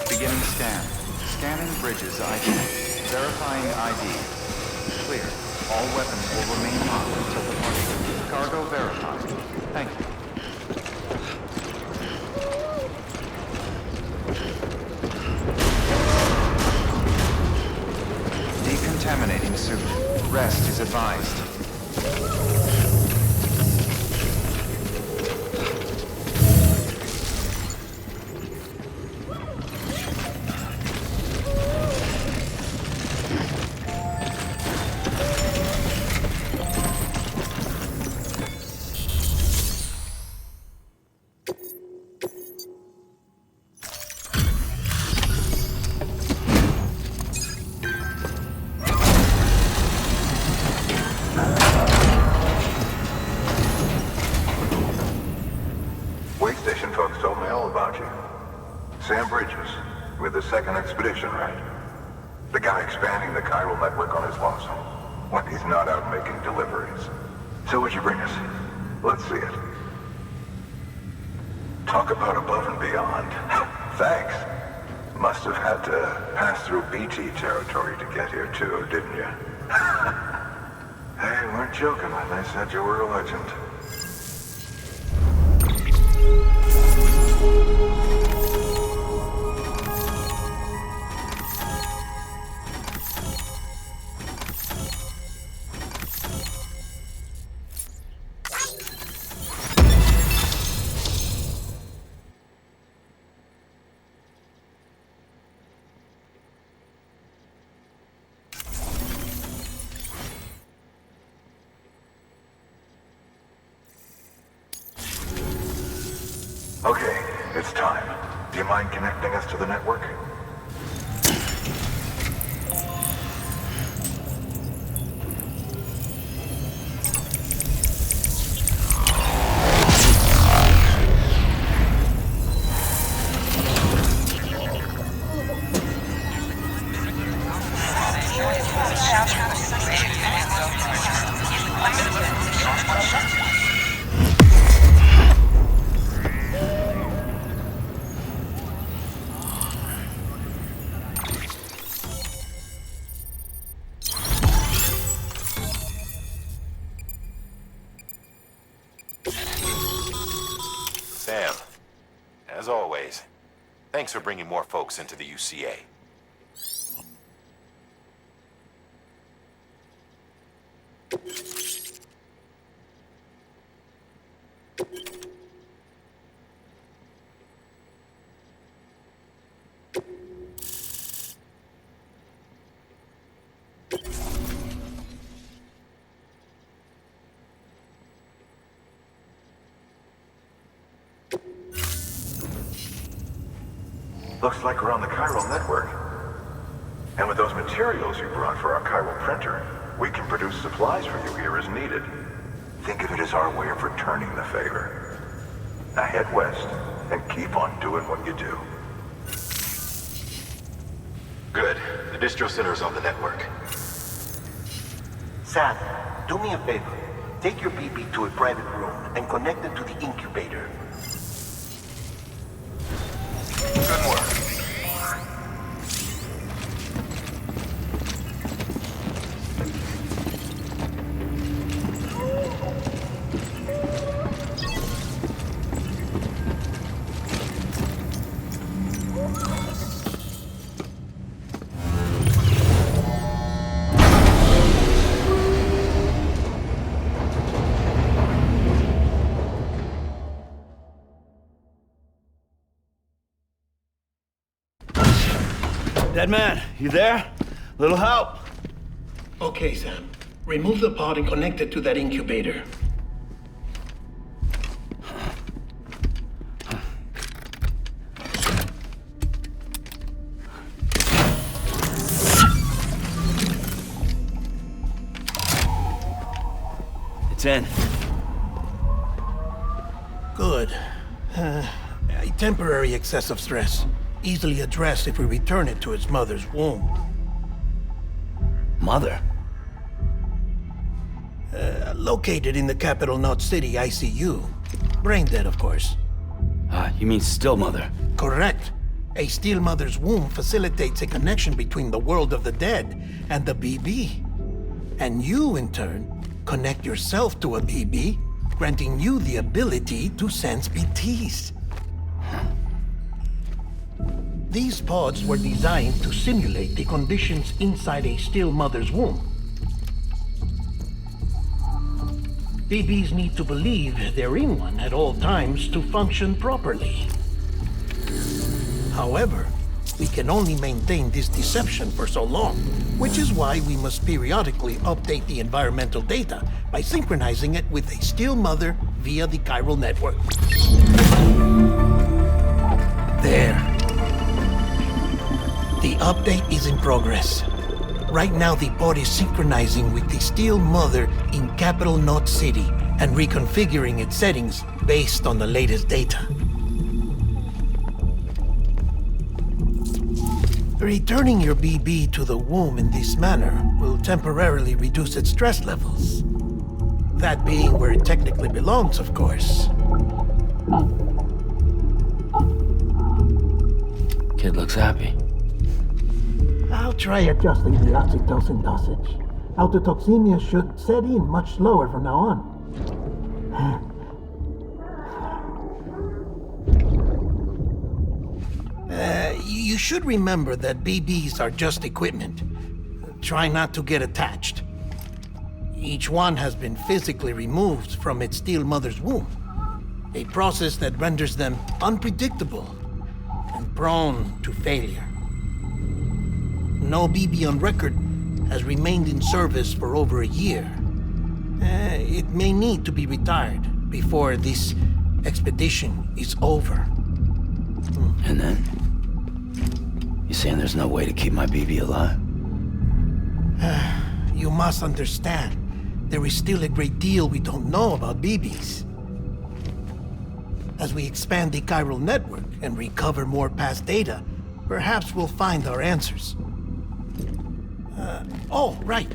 Beginning scan. Scanning bridges ID. Verifying ID. Clear. All weapons will remain locked until departure. Cargo verified. Thank you. Decontaminating suit. Rest is advised. Sam Bridges, with the second expedition, right? The guy expanding the chiral network on his lonesome, when he's not out making deliveries. So what'd you bring us? Let's see it. Talk about above and beyond. Thanks. Must have had to pass through BT territory to get here too, didn't you? Hey, weren't joking when they said you were a legend. Okay, it's time. Do you mind connecting us to the network? Sam, as always, thanks for bringing more folks into the UCA. Looks like we're on the chiral network. And with those materials you brought for our chiral printer, we can produce supplies for you here as needed. Think of it as our way of returning the favor. Now head west and keep on doing what you do. Good. The distro center is on the network. Sam, do me a favor. Take your BB to a private room and connect it to the incubator. Good work. Dead man, you there? Little help? Okay, Sam. Remove the pod and connect it to that incubator. It's in. Good. A temporary excess of stress. Easily addressed if we return it to its mother's womb. Mother? Located in the capital Knot City ICU. Brain dead, of course. You mean still mother? Correct. A still mother's womb facilitates a connection between the world of the dead and the BB. And you, in turn, connect yourself to a BB, granting you the ability to sense BTs. These pods were designed to simulate the conditions inside a still mother's womb. BBs need to believe they're in one at all times to function properly. However, we can only maintain this deception for so long, which is why we must periodically update the environmental data by synchronizing it with a still mother via the chiral network. There. The update is in progress. Right now, the pod is synchronizing with the still mother in capital Knot City and reconfiguring its settings based on the latest data. Returning your BB to the womb in this manner will temporarily reduce its stress levels. That being where it technically belongs, of course. Kid looks happy. I'll try adjusting the oxytocin dosage. Autotoxemia should set in much slower from now on. You should remember that BBs are just equipment. Try not to get attached. Each one has been physically removed from its still mother's womb. A process that renders them unpredictable and prone to failure. No BB on record has remained in service for over a year. It may need to be retired before this expedition is over. And then? You saying there's no way to keep my BB alive? You must understand, there is still a great deal we don't know about BBs. As we expand the chiral network and recover more past data, perhaps we'll find our answers. Oh, right.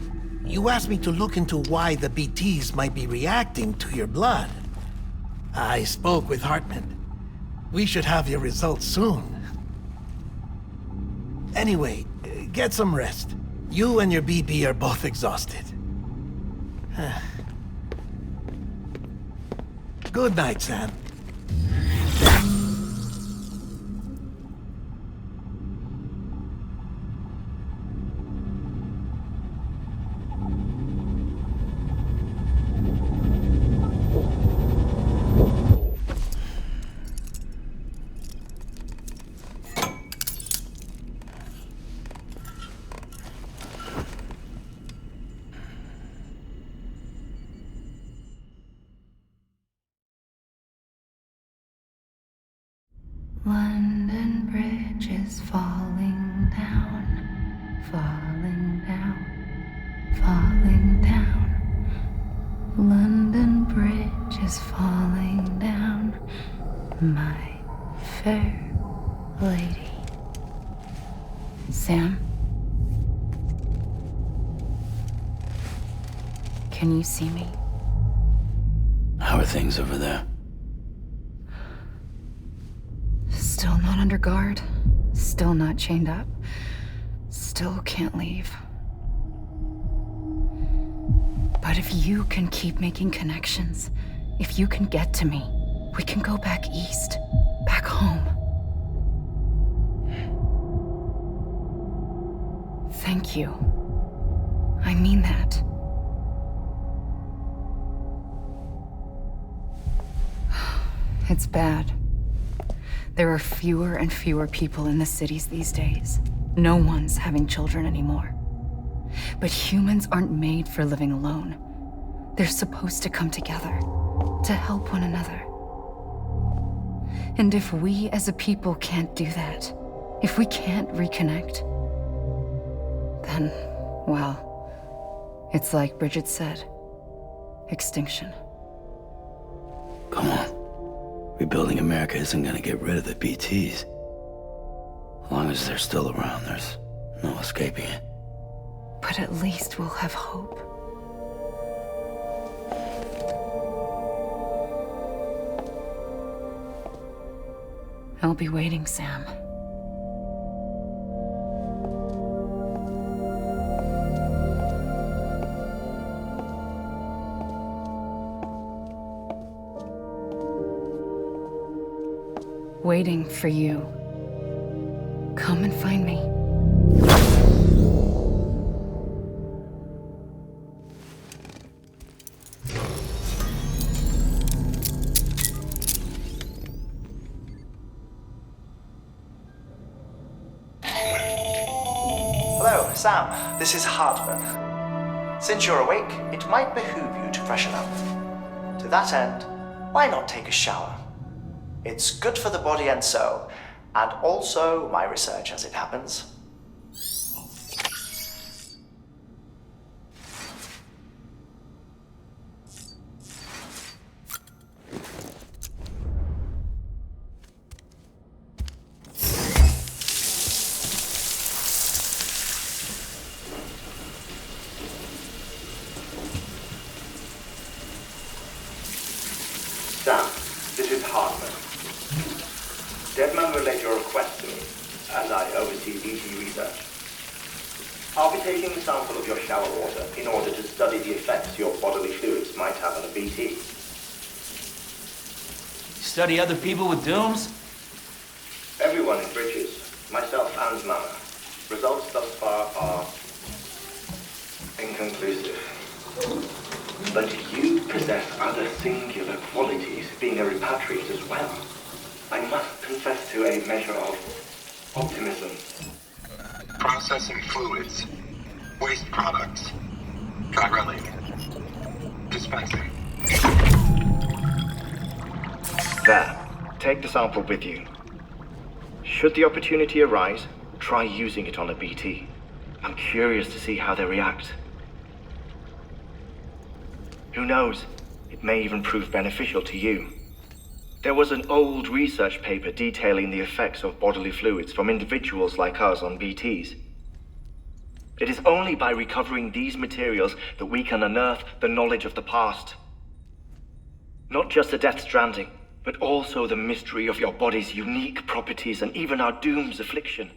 You asked me to look into why the BTs might be reacting to your blood. I spoke with Hartman. We should have your results soon. Anyway, get some rest. You and your BB are both exhausted. Good night, Sam. London Bridge. bridge is falling down, falling down, falling down. London Bridge is falling down, my fair lady. Sam? Can you see me? How are things over there? Still not under guard, still not chained up, still can't leave. But if you can keep making connections, if you can get to me, we can go back east, back home. Thank you. I mean that. It's bad. There are fewer and fewer people in the cities these days. No one's having children anymore. But humans aren't made for living alone. They're supposed to come together, to help one another. And if we as a people can't do that, if we can't reconnect, then, well, it's like Bridget said, extinction. Come on. Rebuilding America isn't gonna get rid of the BTs. As long as they're still around, there's no escaping it. But at least we'll have hope. I'll be waiting, Sam. Waiting for you. Come and find me. Hello, Sam. This is Hartman. Since you're awake, it might behoove you to freshen up. To that end, why not take a shower? It's good for the body and soul, and also my research as it happens. Sam, this is Hartman. Deadman relayed your request to me, as I oversee BT research. I'll be taking a sample of your shower water in order to study the effects your bodily fluids might have on a BT. Study other people with dooms? Everyone in Bridges, myself and Mama. Results thus far are inconclusive. But you possess other singular qualities, being a repatriate as well. I must confess to a measure of optimism. Processing fluids. Waste products. Chiralic. Dispensing. There. Take the sample with you. Should the opportunity arise, try using it on a BT. I'm curious to see how they react. Who knows? It may even prove beneficial to you. There was an old research paper detailing the effects of bodily fluids from individuals like us on BTs. It is only by recovering these materials that we can unearth the knowledge of the past. Not just the Death Stranding, but also the mystery of your body's unique properties and even our doom's affliction.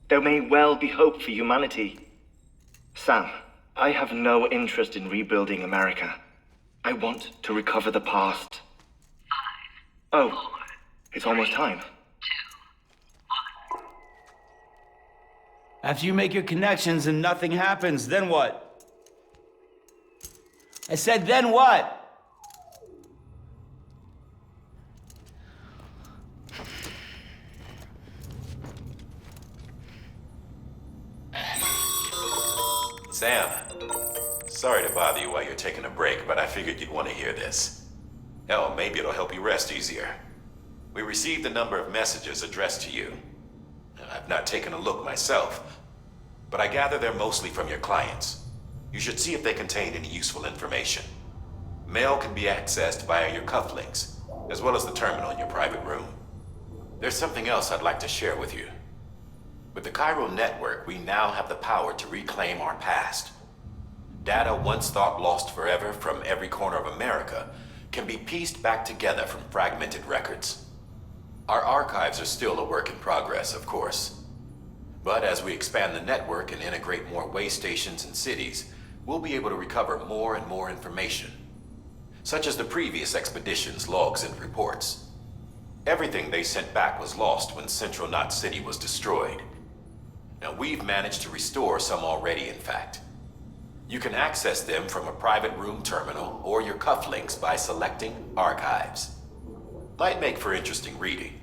There may well be hope for humanity. Sam, I have no interest in rebuilding America. I want to recover the past. 5, 4, it's almost time. 2, 1. After you make your connections and nothing happens, then what? I said, then what? Sam, sorry to bother you while you're taking a break, but I figured you'd want to hear this. Hell, maybe it'll help you rest easier. We received a number of messages addressed to you. I've not taken a look myself, but I gather they're mostly from your clients. You should see if they contain any useful information. Mail can be accessed via your cufflinks, as well as the terminal in your private room. There's something else I'd like to share with you. With the Chiral network, we now have the power to reclaim our past. Data once thought lost forever from every corner of America can be pieced back together from fragmented records. Our archives are still a work in progress, of course. But as we expand the network and integrate more way stations and cities, we'll be able to recover more and more information, such as the previous expedition's logs and reports. Everything they sent back was lost when Central Knot City was destroyed. Now, we've managed to restore some already, in fact. You can access them from a private room terminal or your cufflinks by selecting Archives. Might make for interesting reading.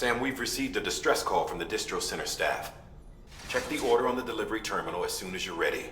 Sam, we've received a distress call from the distro center staff. Check the order on the delivery terminal as soon as you're ready.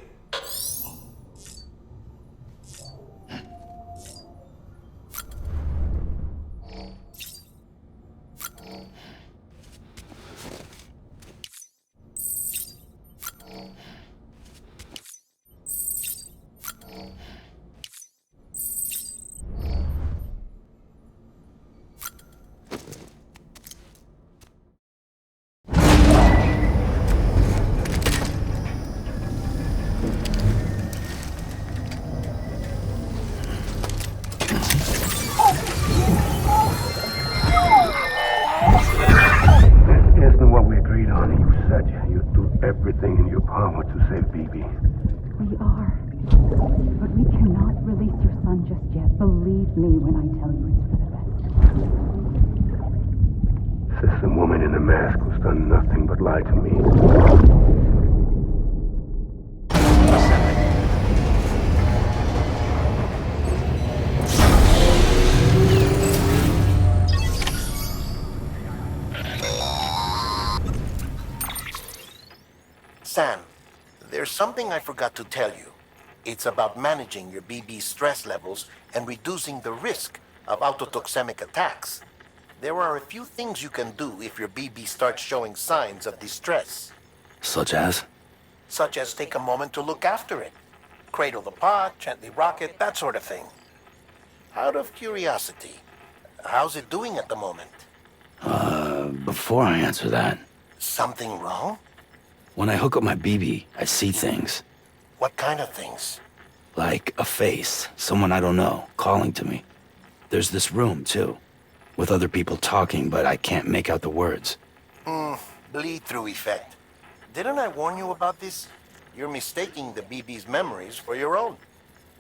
Do everything in your power to save BB. We are. But we cannot release your son just yet. Believe me when I tell you it's for the best. Says some woman in a mask who's done nothing but lie to me. Sam, there's something I forgot to tell you. It's about managing your BB stress levels and reducing the risk of autotoxemic attacks. There are a few things you can do if your BB starts showing signs of distress. Such as? Such as take a moment to look after it. Cradle the pot, gently rock it, that sort of thing. Out of curiosity, how's it doing at the moment? Before I answer that, Something wrong? when I hook up my BB, I see things. What kind of things? Like a face, someone I don't know, calling to me. There's this room, too, with other people talking, but I can't make out the words. Bleed-through effect. Didn't I warn you about this? You're mistaking the BB's memories for your own.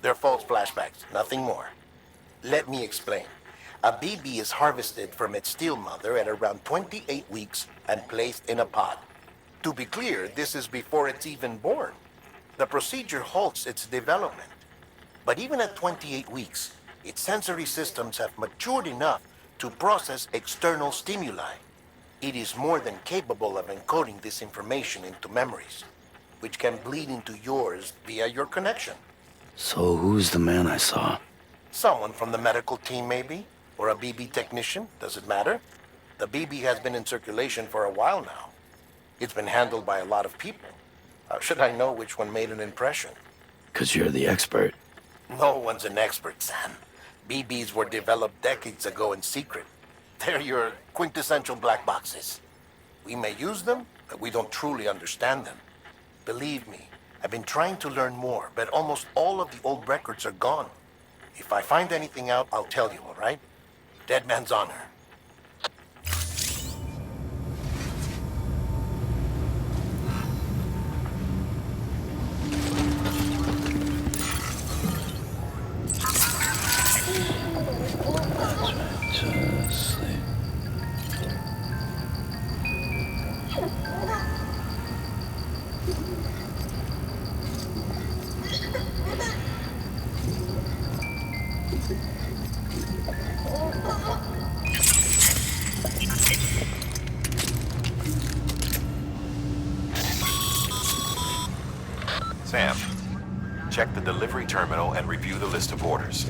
They're false flashbacks, nothing more. Let me explain. A BB is harvested from its steel mother at around 28 weeks and placed in a pod. To be clear, this is before it's even born. The procedure halts its development. But even at 28 weeks, its sensory systems have matured enough to process external stimuli. It is more than capable of encoding this information into memories, which can bleed into yours via your connection. So who's the man I saw? Someone from the medical team, maybe? Or a BB technician? Does it matter? The BB has been in circulation for a while now. It's been handled by a lot of people. How should I know which one made an impression? 'Cause you're the expert. No one's an expert, Sam. BBs were developed decades ago in secret. They're your quintessential black boxes. We may use them, but we don't truly understand them. Believe me, I've been trying to learn more, but almost all of the old records are gone. If I find anything out, I'll tell you, all right? Dead man's honor. Sam, check the delivery terminal and review the list of orders.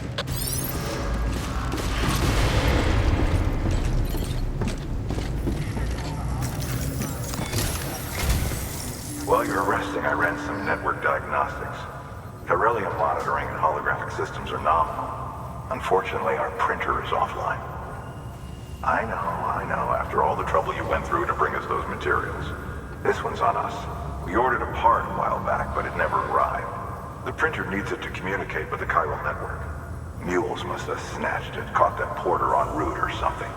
While you were resting, I ran some network diagnostics. Beryllium monitoring and holographic systems are nominal. Unfortunately, our printer is offline. I know, after all the trouble you went through to bring us those materials. This one's on us. We ordered a part a while back, but it never arrived. The printer needs it to communicate with the chiral network. Mules must have snatched it, caught that porter en route or something.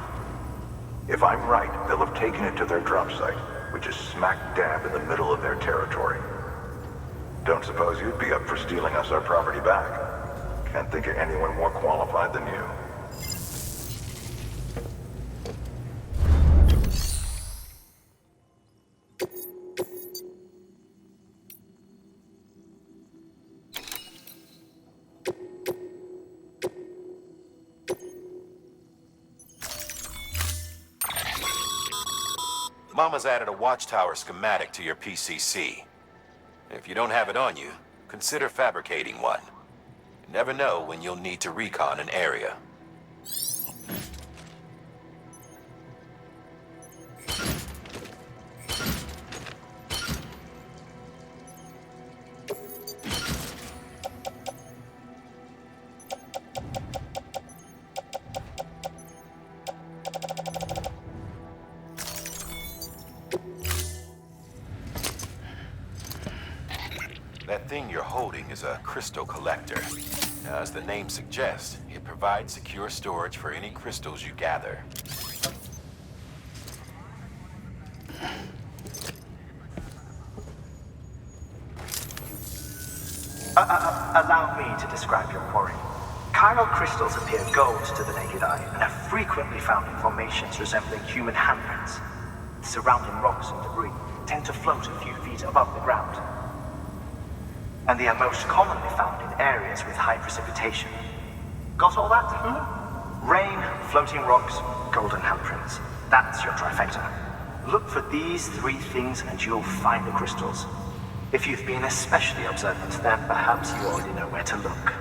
If I'm right, they'll have taken it to their drop site, which is smack dab in the middle of their territory. Don't suppose you'd be up for stealing us our property back? Can't think of anyone more qualified than you. Mama's added a watchtower schematic to your PCC. If you don't have it on you, consider fabricating one. You never know when you'll need to recon an area. That thing you're holding is a crystal collector. Now, as the name suggests, it provides secure storage for any crystals you gather. Allow me to describe your quarry. Chiral crystals appear gold to the naked eye and are frequently found in formations resembling human handprints. The surrounding rocks and debris tend to float a few feet above the ground. And they are most commonly found in areas with high precipitation. Got all that? Rain, floating rocks, golden handprints. That's your trifecta. Look for these three things and you'll find the crystals. If you've been especially observant, then perhaps you already know where to look.